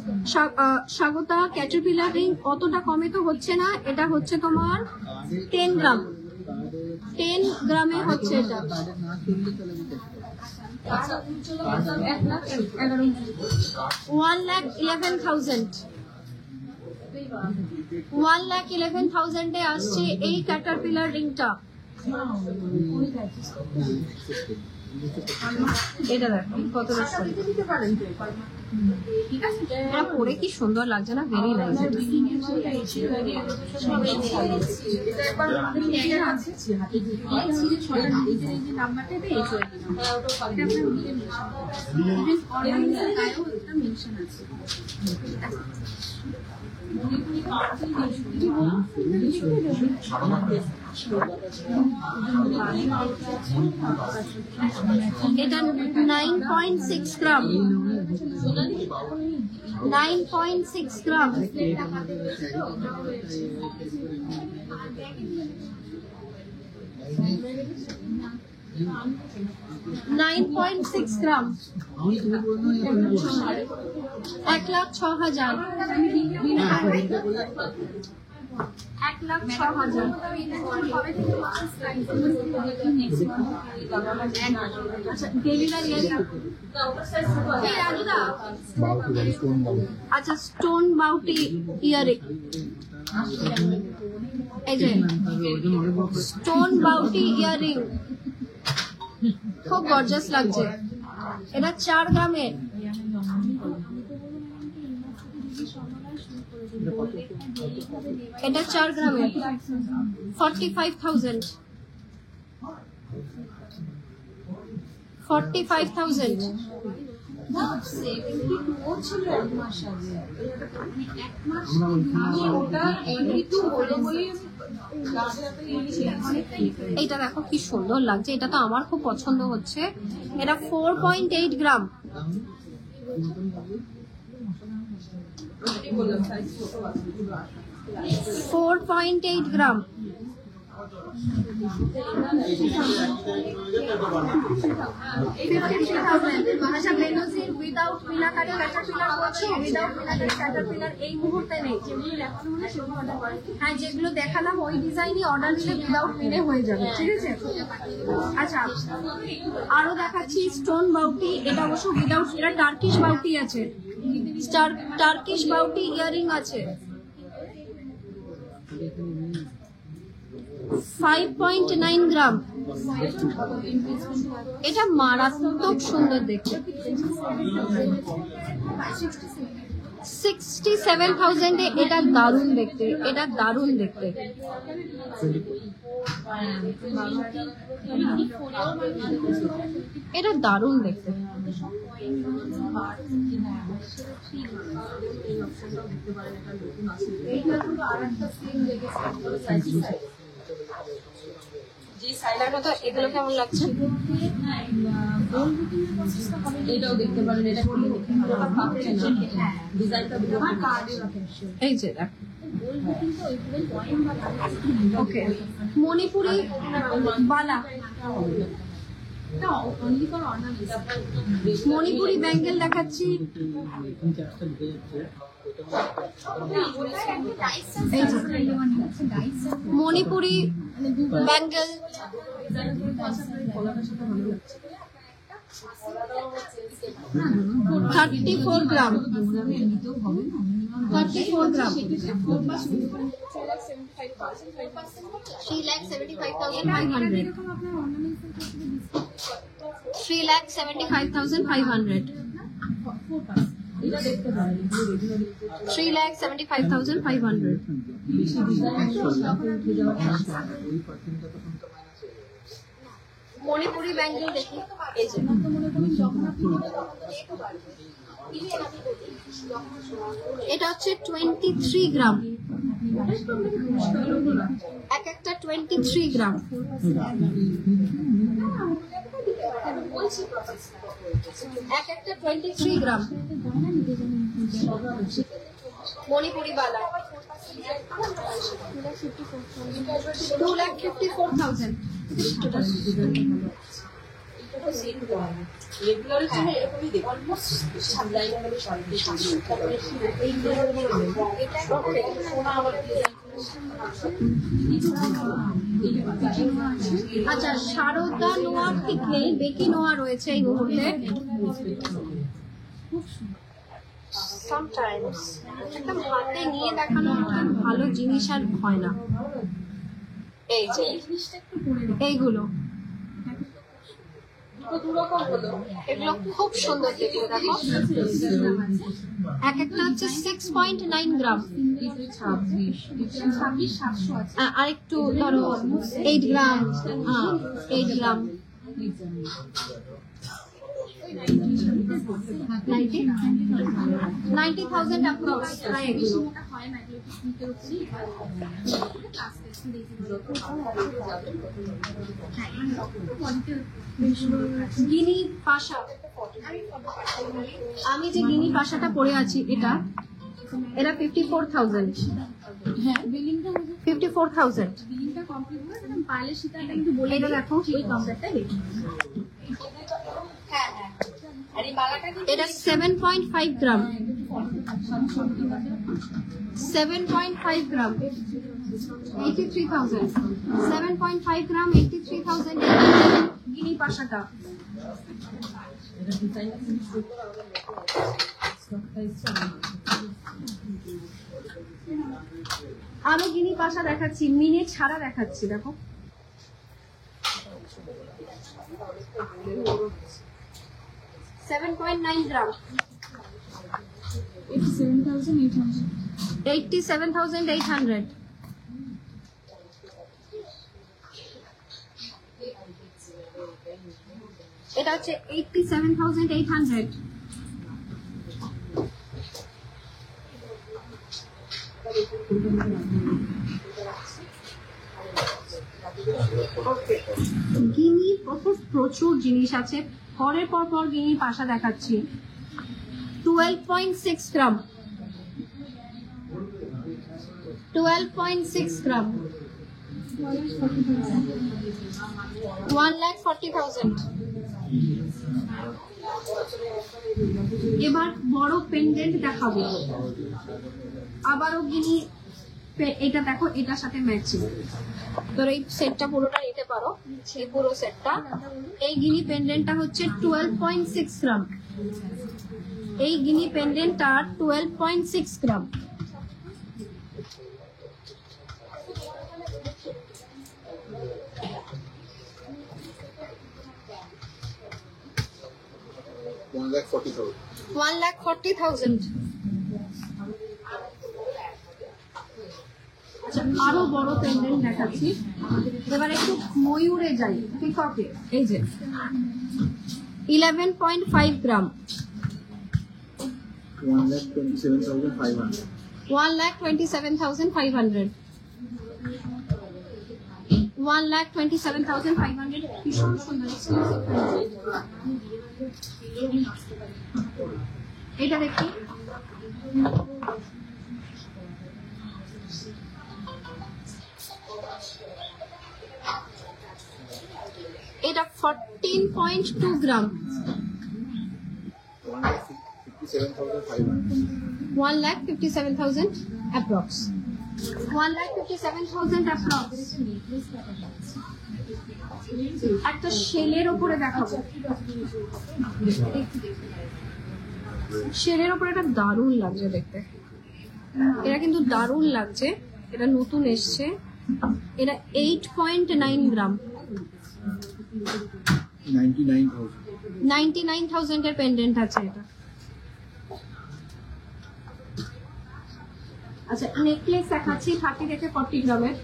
স্বাগতা ক্যাটারপিলার রিং অতটা কমে তো হচ্ছে না, এটা হচ্ছে তোমার 10 গ্রাম, 10 গ্রামে হচ্ছে এটা। 1,11,000, 1,11,000 এ আসছে এই ক্যাটারপিলার রিংটা। এটা দেখো কতটা এটা পরে কি সুন্দর লাগছে না, ভেরি নাইস। এটা 9.6 গ্রাম, 9.6 গ্রাম। 9.6 গ্রাম, 1,06,000, 1,06,000। আচ্ছা, স্টোন বাউটি ইয়ারিং, এই যে স্টোন বাউটি ইয়ারিং খুব গর্জাস লাগছে। এটা 4 গ্রামের, এটা 4 গ্রামের, 45,000, 45,000। এইটা দেখো কি সুন্দর লাগছে, এটা তো আমার খুব পছন্দ হচ্ছে। এটা 4.8 গ্রাম, 4.8 গ্রাম। আচ্ছা, বেনজির উইদাউট মিনাকারি ক্যাটারপিলার বলছি, উইদাউট মিনাকারি ক্যাটারপিলার এই মুহূর্তে নেই। হ্যাঁ, যেগুলো দেখালাম ওই ডিজাইনই অর্ডার দিলে উইদাউট মিনে হয়ে যাবে, ঠিক আছে? আচ্ছা, আরো দেখাচ্ছি স্টোন বাউটি, এটা অবশ্য উইদাউট, এটা টার্কিশ বাউটি আছে, টার্কিশ বাউটি ইয়ারিং আছে। 5.9 গ্রাম, এটা মারাত্মক সুন্দর দেখতে। 67,000 এ এটা দারুণ দেখতে, এটা দারুণ দেখতে। এটা দারুণ দেখতে। এগুলো কেমন লাগছে? এটাও দেখতে পারেন, এটা এই যে দেখ, ওকে, মণিপুরি বালা, মণিপুরি ব্যাঙ্গেল দেখাচ্ছি। মণিপুরি ব্যাঙ্গেল 34 গ্রাম, 34 গ্রাম, 3,75,500, 3,75,500, 3,75,500। মণিপুরি ব্যাঙ্গেল দেখি, এই যে এটা হচ্ছে 23 গ্রাম, এক একটা 23 গ্রাম। এক একটা 23 গ্রাম মণিপুরি বালা, 2,54,000। আচ্ছা, শারদা নোয়া ঠিক নেই, বেকি নোয়া রয়েছে এই মুহূর্তে। Sometimes একদম হাতে নিয়ে দেখানো ভালো জিনিস আর হয় না। এই যে এইগুলো, এগুলো খুব সুন্দর দেখতে, দেখো এক একটা হচ্ছে 6.9 গ্রাম, আর একটু ধরো 8 গ্রাম, 8 গ্রাম, 90,000 approx প্রায় এগুলো। গিনি পাশা, আমি যে গিনি পাশাটা পরে আছি এটা 54,000। হ্যাঁ, বিলিংটা 54,000। বিলিংটা কমপ্লিট হয়ে গেছে, পাইলে সেটা একটু বলে এটা দেখো, ওই কাউন্টারটাই দেখি। এটা 7.5 গ্রাম, 7.5 গ্রাম, 83,000, 7.5 গ্রাম, 83,000 গিনি পাশাটা। আরো গিনি পাশা দেখাচ্ছি, মিনে ছাড়া দেখাচ্ছি, দেখো 7.9 গ্রাম, 87,800। এটা হচ্ছে 87,800। গিনি প্রচুর জিনিস আছে, পরের পর পর গিনির পাশা দেখাচ্ছি। 12.6 গ্রাম, 12.6 গ্রাম, 1,40,000। এবার বড় পেন্ডেন্ট দেখাবো, আবারও গিনি। এটা দেখো, এটার সাথে ম্যাচিং, তোর এই সেটটা পুরোটা নিতে পারো, এই পুরো সেটটা। এই গিনি পেন্ডেন্টটা হচ্ছে 12.6 গ্রাম, এই গিনি পেন্ডেন্টটা 12.6 গ্রাম। $1,40,000। আচ্ছা, আরো বড় পেন্ডেন্ট দেখাচ্ছি। এবার একটু ময়ূরে যাই, পিককে। এই যে 11.5 গ্রাম, 1,27,500। 1,27,500, 1,27,500। ভীষণ সুন্দর। এটা দেখি, এটা 14.2 গ্রাম, 1,57,500। 1,57,000 approx। 1,57,000 অ্যাপ্রক্স। একটা শেলের উপরে দেখাবো, শেলের উপরে এটা দারুণ লাগছে দেখতে, এটা কিন্তু দারুণ লাগছে, এটা নতুন এসছে, এটা 8.9 গ্রাম, 99,000 এর পেন্ডেন্ট আছে এটা। আচ্ছা নেকলেস দেখাচ্ছি 30 থেকে 40 গ্রামের,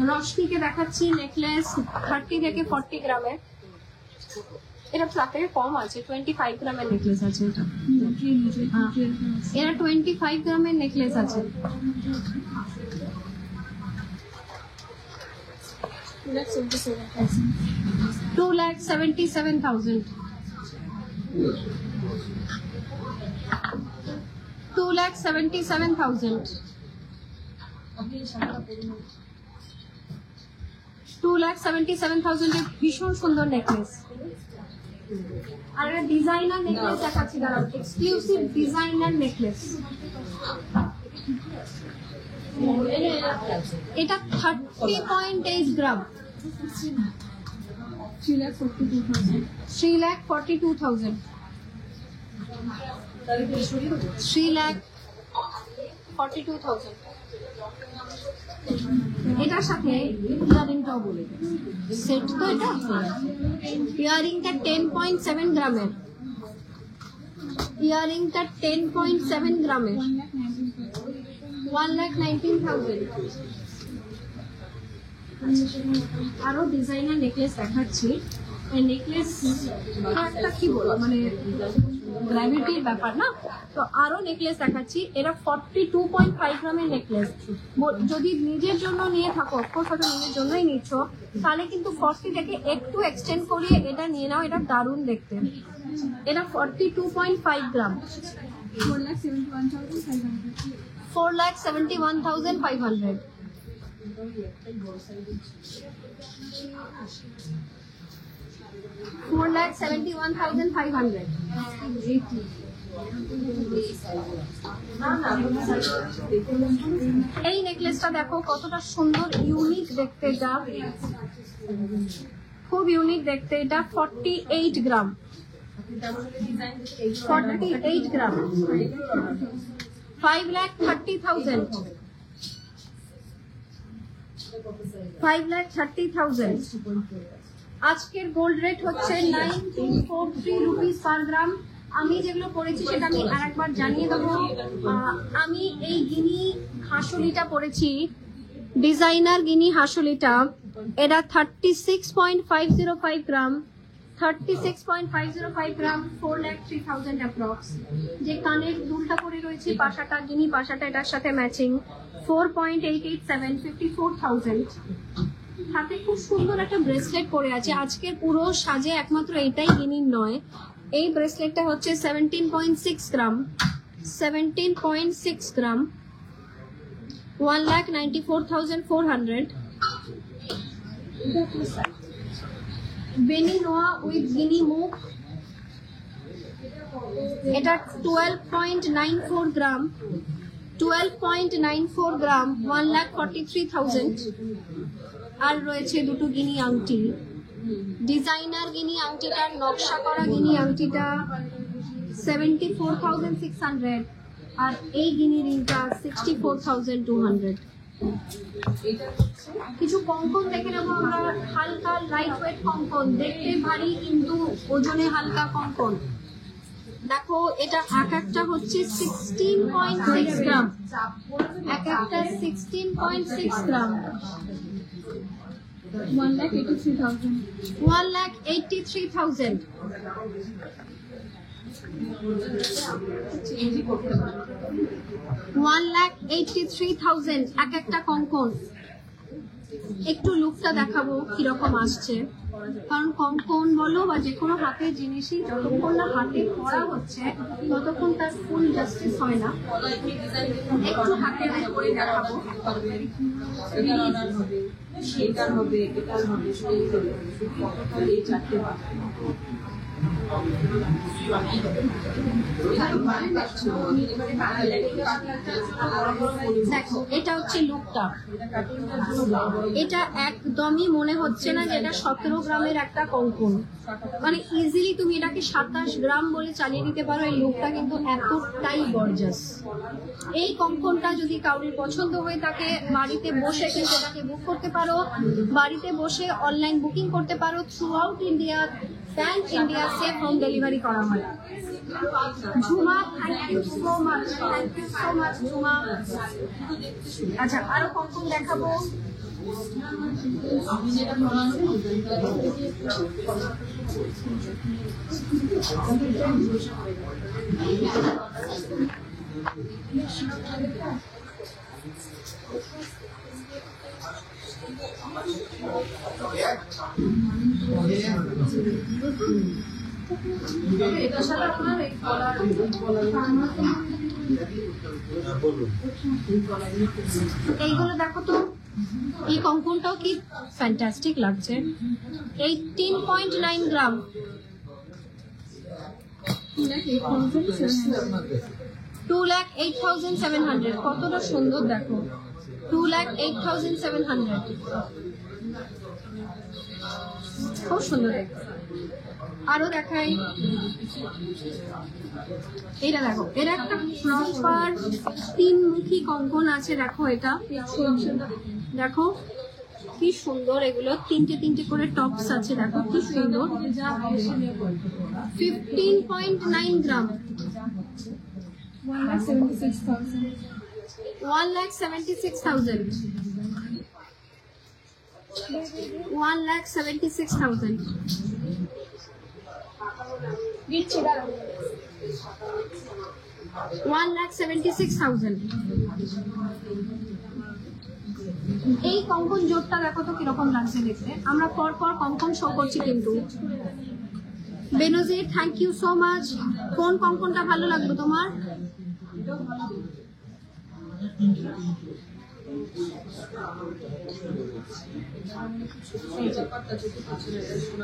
রশনিকে দেখাচ্ছি নেকলেস 30 থেকে 40 গ্রামের, এটা তার থেকে কম আছে, 25 গ্রামের নেকলেস আছে এটা, এটা 25 গ্রামের নেকলেস আছে। 2,77,000, 2,77,000, 2,77,000 এর ভীষণ সুন্দর নেকলেস। আর একটা ডিজাইনার নেকলেস দেখাচ্ছি, দাঁড়াও, এক্সক্লুসিভ ডিজাইনার নেকলেস, এটা 30.8 গ্রাম, 3,42,000, 3,42,000, 3,42,000। এটার সাথে ইয়ারিংটাও বলে সেট, তো এটা ইয়ারিংটা 10.7 গ্রামের, ইয়ারিংটা 10.7 গ্রামের, 1,19,000। আরো ডিজাইনার নেকলেস দেখাচ্ছি, নেকলেস একটা কি বলবো মানে গ্র্যাভিটির ব্যাপার না, তো আরো নেকলেস দেখাচ্ছি, এটা 42.5 গ্রামের নেকলেস। যদি নিজের জন্য নিয়ে থাকো, অফকোর্স হয়তো নিজের জন্যই নিচ্ছ, তাহলে কিন্তু 40 থেকে একটু এক্সটেন্ড করিয়ে এটা নিয়ে নাও, এটা দারুণ দেখতে। এটা 42.5 গ্রাম, 4,71,500, 4,71,500। এই নেকলেসটা দেখো কতটা সুন্দর, ইউনিক দেখতে, যা খুব ইউনিক দেখতে। এটা 48 গ্রাম, 48 গ্রাম, 5,30,000, 5,30,000। আজকের গোল্ড রেট হচ্ছে 943 রুপিস পার গ্রাম। আমি যেগুলো পড়েছি সেটা আমি আরেকবার জানিয়ে দেবো। আমি এই গিনি হাসুলিটা পড়েছি, ডিজাইনার গিনি হাসুলিটা, এটা 36.505 গ্রাম, 36.505 গ্রাম, 4,03,000 অ্যাপ্রক্স। যে কানের দুলটা পরে রয়েছে পাশাটা, গিনি পাশাটা এটার সাথে ম্যাচিং, 4.887, 54,000। হাতে খুব সুন্দর একটা ব্রেসলেট পরে আছে। আজকের পুরো সাজে একমাত্র এটাই গিনির নয়, এই ব্রেসলেটটা হচ্ছে 17.6 গ্রাম, 17.6 গ্রাম, 1,94,400। বেনি নোয়া উইথ গিনি মুখ, এটা 12.94 গ্রাম, 12.94 গ্রাম, 1,43,000। আর রয়েছে দুটো গিনি আংটি, ডিজাইনার গিনি আংটিটার নকশা করা গিনি আংটিটা 74,600, আর এই গিনি রিংটা 64,200। কিছু কঙ্কন দেখে নেবো আমরা, হালকা লাইট ওয়েট কঙ্কন, দেখতে ভারী কিন্তু ওজনে হালকা কঙ্কন। দেখো এটা এক একটা হচ্ছে 16.6 গ্রাম, এক একটা 16.6 গ্রাম, 1,83,000, 1,83,000। এক একটা কঙ্কন। একটু লুকটা দেখাবো কিরকম আসছে, কারণ কঙ্কন বলো বা যে কোনো হাতের জিনিসই যতক্ষণ না হাতে পড়া হচ্ছে ততক্ষণ তার ফুল জাস্টিস হয় না। একটু হাতে করে দেখাবো, দেখো এটা হচ্ছে লুকটা, এটা একদমই মনে হচ্ছে না যে এটা 17 গ্রামের একটা কঙ্কন, মানে ইজিলি তুমি এটাকে 27 গ্রাম বলে চালিয়ে দিতে পারো। এই লুকটা কিন্তু এতটাই গর্জাস। এই কঙ্কনটা যদি কাউরির পছন্দ হয়ে থাকে, বাড়িতে বসে কিন্তু এটাকে বুক করতে পারো, বাড়িতে বসে অনলাইন বুকিং করতে পারো। Throughout India, pan India safe home delivery করা হয়। Jhuma, thank you so much, thank you so much Jhuma. আচ্ছা, আরো কঙ্কন দেখাবো। এইগুলো দেখো তো, এই কঙ্কনটাও কি ফ্যান্টাস্টিক লাগছে। 18.9 গ্রাম, 2,08,700। কতটা সুন্দর দেখো, 2,08,700, খুব সুন্দর দেখো। আরো দেখাই, এটা দেখো, এর একটা প্রপার 3-মুখী কঙ্কন আছে। দেখো এটা, দেখো কি সুন্দর, এগুলো 3টে করে টপস আছে। দেখো কি সুন্দর, 15.9 গ্রাম, 1,76,000, 1,76,000। এই কঙ্কন জোটটা দেখো তো কিরকম লাগছে দেখতে। আমরা পর কঙ্কন শো করছি কিন্তু। বেনজির, থ্যাংক ইউ সো মাচ। কোন কঙ্কনটা ভালো লাগলো তোমার?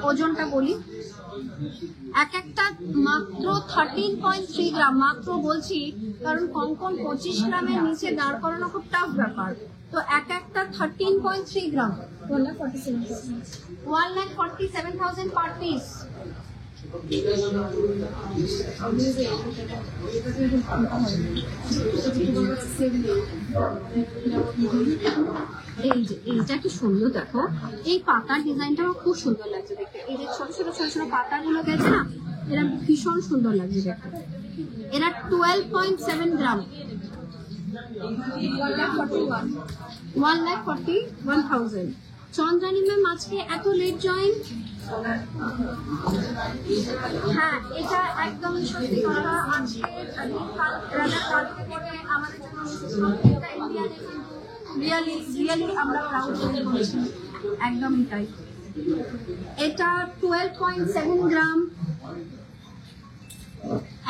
ওজনটা বলি, এক একটা মাত্র 13.3 গ্রাম। মাত্র বলছি কারণ কঙ্কন 25 গ্রামের নিচে দাঁড় করানো খুব টাফ ব্যাপার। তো এক একটা 13.3 গ্রাম, 1,47,000 পার পিস। এই যে এইটা কি সুন্দর দেখো, এই পাতার ডিজাইনটাও খুব সুন্দর লাগছে দেখতে। এই যে ছোট ছোট পাতাগুলো গেছে না, এরা ভীষণ সুন্দর লাগছে দেখতে। এরা 12.7 গ্রাম, 1,41,000। চন্দ্রানী ম্যাম আজকে এত লেট জয়েন? হ্যাঁ, এটা একদম সত্যি কথা। আজকে আমাদের জন্য রিয়েলি আমরা প্রাউড ফিল করছি, একদমই তাই। এটা 12.7 গ্রাম,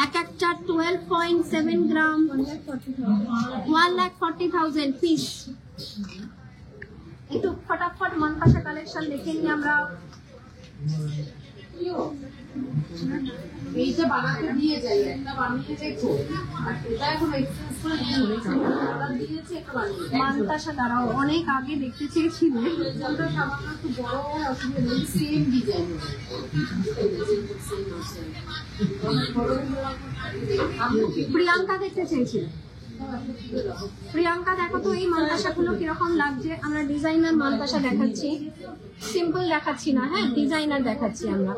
এক একটা 12.7 গ্রাম, 1,40,000 পিস। একটু ফটাফট মনপাশা কালেকশন দেখে নিই আমরা। এইটা বানাতে দিয়ে যাই, একটা বানিয়ে দেখো, এটা এখন এক্সচেঞ্জ করে দিয়ে দিয়েছে, একটা বানিয়ে মনপাশা দাঁড়াও, অনেক আগে দেখতে চেয়েছিলে। রেজাল্টটা সামান্য একটু বড় হয়, অসুবিধা নেই, সেম ডিজাইন। প্রিয়াঙ্কা দেখতে চেয়েছিল। প্রিয়াঙ্কা দেখো তো এই মনপাশাগুলো কিরকম লাগছে। আমরা ডিজাইনার মনপাশা দেখাচ্ছি, সিম্পল দেখাচ্ছি না, হ্যাঁ ডিজাইনার দেখাচ্ছি আমরা।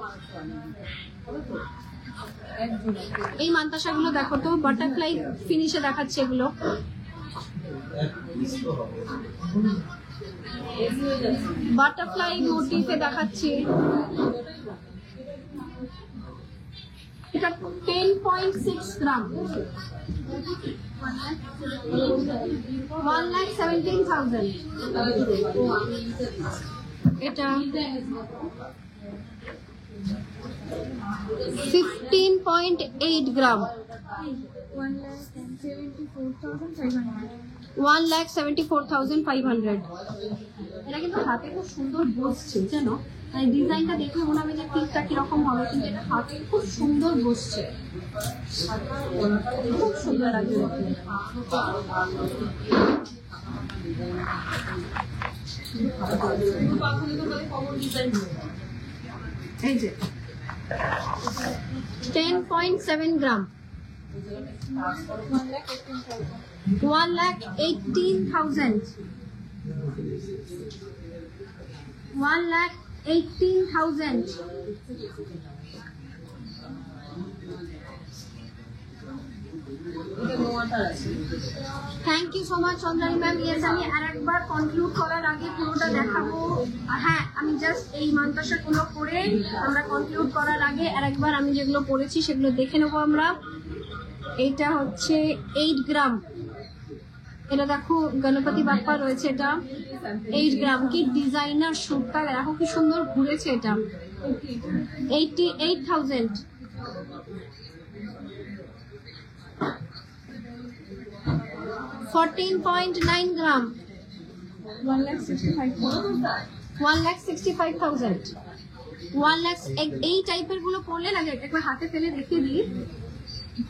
এই মনপাশাগুলো দেখো তো, বাটারফ্লাই ফিনিশে দেখাচ্ছে এগুলো। বাটারফ্লাই মোটিফে দেখাচ্ছি। এটা 10.6 গ্রাম, 1,17,000। এটা 15.8 গ্রাম, 1,74,500। এটা কিন্তু হাতে খুব সুন্দর বসছে জানো, মানে ডিজাইনটা দেখলে মনে হবে যে পিকটা কিরকম হবে, কিন্তু এটা হাতে খুব সুন্দর বসছে, খুব সুন্দর লাগছে দেখতে। এই যে 10.7 gram, 1,18,000, 1,18,000। Thank you so much Chandrani ma'am. Yes, আমি আরেকবার কনক্লুড করার আগে পুরোটা দেখাবো। হ্যাঁ, আমি জাস্ট এই মান্তাসাগুলো পরে আমরা কনক্লুড করার আগে আরেকবার আমি যেগুলো পরেছি সেগুলো দেখে নেবো আমরা। এটা হচ্ছে 8 গ্রাম, এটা দেখো গণপতি বাপ্পা রয়েছে, এটা 8 গ্রাম। কি ডিজাইনার শুটটা দেখো কি সুন্দর ঘুরেছে, এটা 88,000। 14.9 গ্রাম, 1,65,000। 1 লাখ এই টাইপের গুলো পড়লে না একবার হাতে ফেলে দেখিয়ে দিই,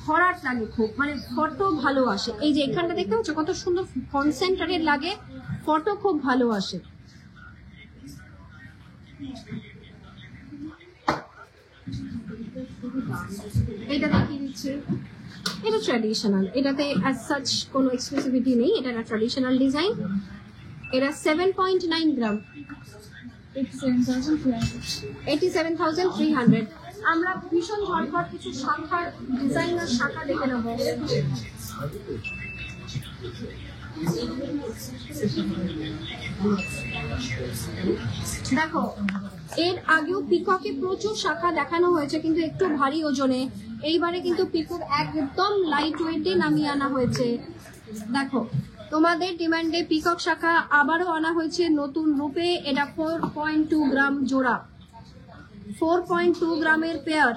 ভরাট লাগে খুব, মানে ফটো ভালো আসে। এই যে এখানটা দেখতে পাচ্ছ কত সুন্দর কনসেন্ট্রেটেড লাগে, ফটো খুব ভালো আসে। এটা দেখিয়ে দিচ্ছে, এটা ট্র্যাডিশনাল, এটাতে অ্যাজ সাচ কোনো এক্সক্লুসিভিটি নেই, এটা একটা ট্র্যাডিশনাল ডিজাইন। এটা 7.9 গ্রাম, 87,300। আমরা ভীষণ ঝটপট কিছু শাখার ডিজাইনার শাখা দেখে নেব। দেখো এর আগেও পিককে প্রচুর শাখা দেখানো হয়েছে কিন্তু একটু ভারী ওজনে, এইবারে কিন্তু পিকক একদম লাইট ওয়েটে নামিয়ে আনা হয়েছে। দেখো তোমাদের ডিমান্ডে পিকক শাখা আবারও আনা হয়েছে নতুন রূপে। এটা 4.2 গ্রাম জোড়া, 4.2 গ্রামের পেয়ার,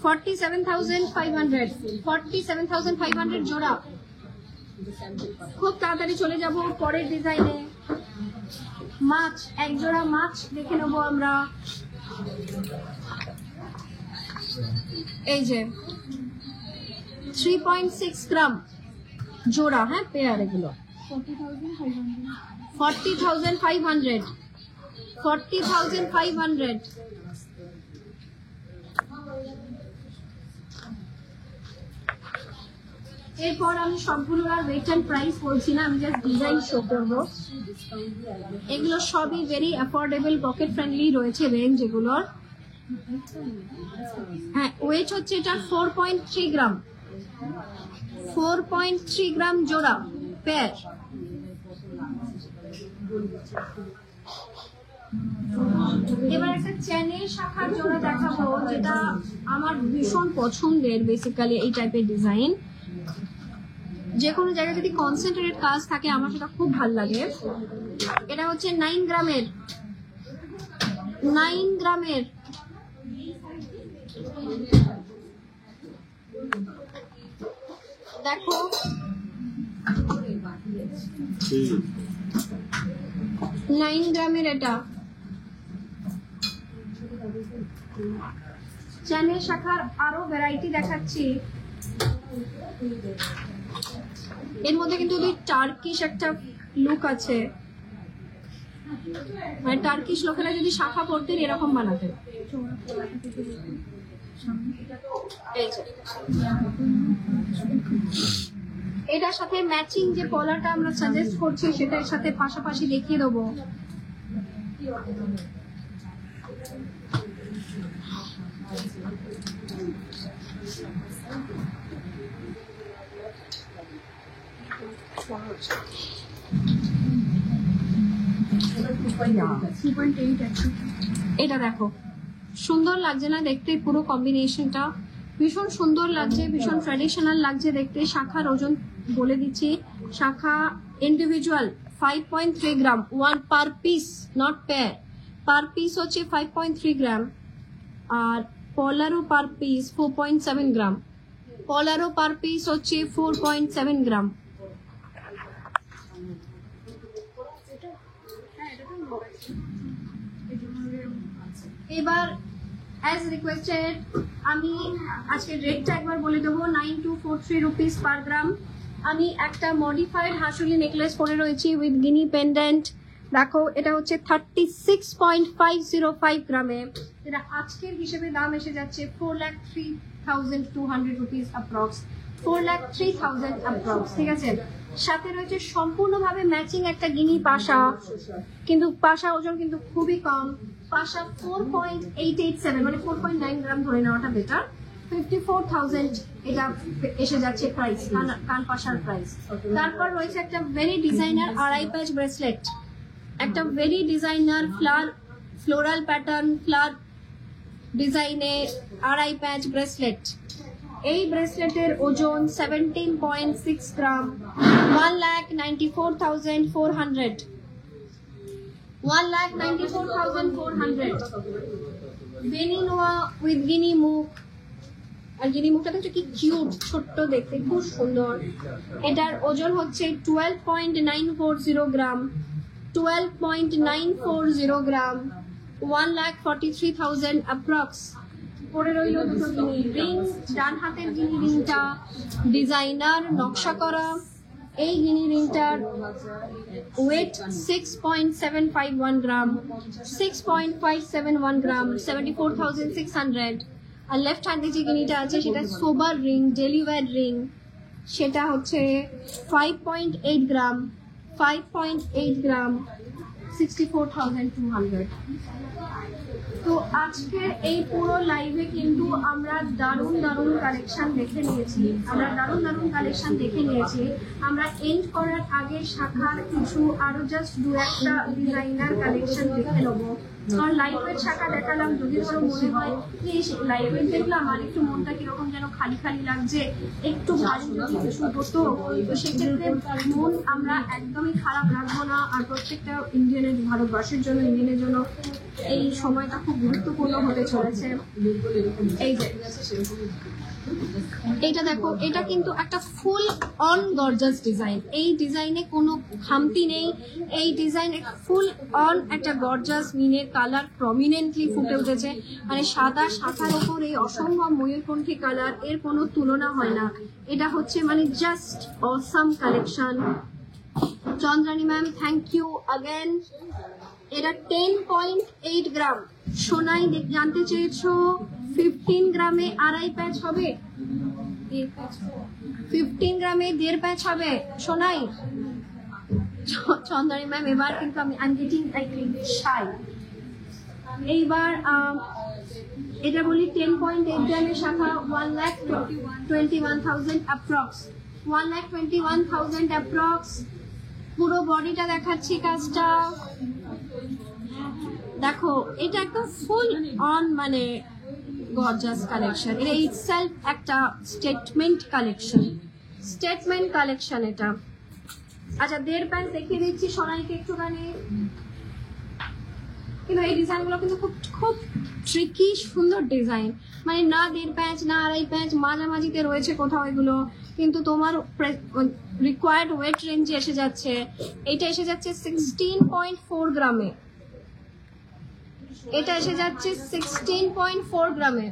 47,500, 47,500 জোড়া। খুব তাড়াতাড়ি চলে যাব পরের ডিজাইনে। মাছ, এক জোড়া মাছ দেখে নেবো আমরা। এই যে 3.6 গ্রাম জোড়া, হ্যাঁ পেয়ার, এগুলো 40,500, 40,500। এরপর আমি সবগুলো আর ওয়েট অ্যান্ড প্রাইস বলছি না, আমি জাস্ট ডিজাইন শো করবো। এগুলো সবই ভেরি অ্যাফোর্ডেবল, পকেট ফ্রেন্ডলি রয়েছে রেঞ্জ এগুলোর। হ্যাঁ, ওয়েট হচ্ছে এটা 4.3 গ্রাম, 4.3 গ্রাম জোড়া পেয়ার। এবার একটা চেনের শাখার জোড়া দেখাবো, যেটা আমার ভীষণ পছন্দের। বেসিক্যালি এই টাইপের ডিজাইন যে কোনো জায়গায় যদি কনসেন্ট্রেটেড কাজ থাকে আমার সেটা খুব ভালো লাগে। এটা হচ্ছে 9 গ্রামের, 9 গ্রামের। দেখো 9 গ্রামের এটা চ্যানেল শাখার আরো ভ্যারাইটি দেখাচ্ছি। এর মধ্যে কিন্তু ওই টার্কিশ একটা লুক আছে, মানে টার্কিশ লোকেরা যদি শাখা করতেন এরকম বানাতেন। এটার সাথে ম্যাচিং যে কলারটা আমরা সাজেস্ট করছি সেটার সাথে পাশাপাশি দেখিয়ে দেবো। এটা দেখো সুন্দর লাগছে না দেখতে, পুরো কম্বিনেশনটা ভীষণ সুন্দর লাগছে, ভীষণ ট্র্যাডিশনাল লাগছে দেখতে। শাখার ওজন বলে দিচ্ছি, শাখা individual 5.3 gram, 1 per piece, not pair. Per piece হচ্ছে 5.3 গ্রাম, আর পলারও পার পিস 4.7 গ্রাম। পলারও পার পিস হচ্ছে 4.7 গ্রাম। এবার অ্যাজ রিকোয়েস্টেড আমি আজকে রেটটা একবার বলে দেবো, 9243 রুপিস পার গ্রাম। আমি একটা মডিফাইড হাসুলি নেকলেস পরে রয়েছি উইথ গিনি পেন্ডেন্ট। দেখো এটা হচ্ছে 36.505 গ্রামে, এটা আজকের হিসেবে দাম এসে যাচ্ছে 4,03,200 রুপিস অ্যাপ্রক্স, 4,03,000 অ্যাপ্রক্স, ঠিক আছে। সাথে রয়েছে সম্পূর্ণভাবে ম্যাচিং একটা গিনি পাশা, কিন্তু পাশা ওজন কিন্তু খুবই কম, পাশা 4.887 মানে 4.9 গ্রাম ধরে নেওয়াটা বেটার। 54,000 এটা এসে যাচ্ছে প্রাইস, কান পাশার প্রাইস। তারপর রয়েছে একটা ভেরি ডিজাইনার আড়াই প্যাচ ব্রেসলেট, একটা very designer floral pattern flower ডিজাইনে আড়াই প্যাচ ব্রেসলেট। এই ব্রেসলেটের ওজন 17.6 গ্রাম, 1,94,400, 1,94,400। বেনি নোয়া উইথ গিনি মুখ, আর গিনি মুখটা দেখছো কি কিউট, ছোট্ট দেখতে, খুব সুন্দর। এটার ওজন হচ্ছে 12.940 গ্রাম, 12.940 গ্রাম, 1,43,000 অ্যাপ্রক্স। পরে রইল দুটো গিনি রিং, ডান হাতের গিনি রিংটা ডিজাইনার নকশা করা। এই গিনি রিংটার ওয়েট 6.751 গ্রাম, 6.571 গ্রাম, 74,600। আর লেফট হ্যান্ডে যে গিনিটা আছে সেটা সোবার রিং, ডেলি ওয়্যার রিং, সেটা হচ্ছে 5.8 গ্রাম, 5.8 গ্রাম, 64,200। তো আজকের এই পুরো লাইভে কিন্তু আমরা দারুণ দারুণ কালেকশন দেখে নিয়েছি, আমরা এন্ড করার আগে শাখার কিছু আরো জাস্ট দু একটা ডিজাইনার কালেকশন দেখে নেবো। কারণ লাইভের শাখা দেখালাম, যদি ধরো মনে হয় যে লাইভের দেখলাম আর একটু মনটা কিরকম যেন খালি খালি লাগছে, একটু ভারী যদি কিছু হতো, তো সেক্ষেত্রে মন আমরা একদমই খারাপ রাখবো না। আর প্রত্যেকটা ইন্ডিয়ানের, ভারতবর্ষের জন্য, ইন্ডিয়ানের জন্য এই সময়টা খুব গুরুত্বপূর্ণ হতে চলেছে। এই যে এটা দেখো, এটা কিন্তু একটা ফুল অন গর্জাস ডিজাইন, এই ডিজাইনে কোনো খামতি নেই, এই ডিজাইন ফুল অন একটা গর্জাস মিনের কালার প্রমিনেন্টলি ফুটে উঠেছে, মানে সাদা শাখার ওপর এই অসম্ভব ময়ূরকণ্ঠী কালার, এর কোনো তুলনা হয় না। এটা হচ্ছে মানে just awesome collection. Chandrani ma'am thank you again. এটা 10.8 গ্রাম। সোনাই জানতে চেয়েছো 15 গ্রামে আড়াই প্যাচ হবে, 15 গ্রামে 1.5 প্যাচ হবে সোনাই। চন্দ্রানী ম্যাম এবার কিন্তু আমি গেটিং শাই। এইবার এটা বলি 10.8 গ্রামের শাখা 1,21,000 অ্যাপ্রক্স, 1,21,000 অ্যাপ্রক্স। পুরো বডিটা দেখাচ্ছি কাজটা দেখো, এটা একদম ফুল অন মানে গর্জাস কালেকশন। এটা ইটসেলফ একটা স্টেটমেন্ট কালেকশন এটা। আচ্ছা 1.5 প্যাচ দেখিয়ে দিচ্ছি সোনাইকে একটুখানি। কিন্তু এই ডিজাইনগুলো কিন্তু খুব ট্রিকি সুন্দর ডিজাইন, মানে না 1.5 প্যাচ না আড়াই প্যাচ, মাঝামাঝিতে রয়েছে কোথাও এগুলো, কিন্তু তোমার রিকোয়ার্ড ওয়েট রেঞ্জে এসে যাচ্ছে। এটা এসে যাচ্ছে 16.4 গ্রামে, এটা এসে যাচ্ছে 16.4 গ্রামে।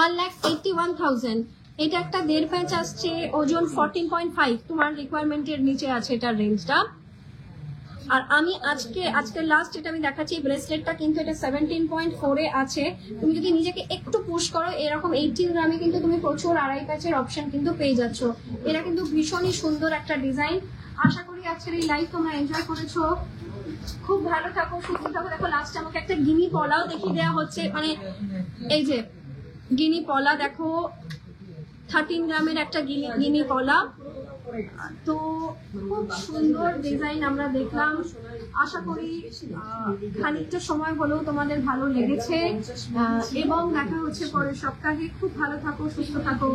$1,81,000। এটা একটা 1.5 প্যাচ আসছে, ওজন 14.5, তোমার রিকোয়ারমেন্টের নিচে আছে এটার রেঞ্জটা। আর আমি আজকে লাস্ট এটা আমি দেখাচ্ছি, ব্রেসলেটটা কিন্তু এটা 17.4 এ আছে। তুমি যদি নিজেকে একটু পুশ করো, এরকম 18 গ্রামে কিন্তু তুমি প্রচুর আড়াই প্যাচের অপশন কিন্তু পেয়ে যাচ্ছ। এটা কিন্তু ভীষণই সুন্দর একটা ডিজাইন। আশা করি আজকের এই লাইভ তোমরা এনজয় করেছো। খুব ভালো থাকো, সুস্থ থাকো। দেখো লাস্টে আমাকে একটা গিনি পলাও দেখিয়ে দেওয়া হচ্ছে, মানে এই যে গিনি পলা দেখো, 13 গ্রামের একটা গিনি পলা। তো খুব সুন্দর ডিজাইন আমরা দেখলাম। আশা করি খানিকটা সময় হলেও তোমাদের ভালো লেগেছে, এবং দেখা হচ্ছে পরের সপ্তাহে। খুব ভালো থাকো, সুস্থ থাকো।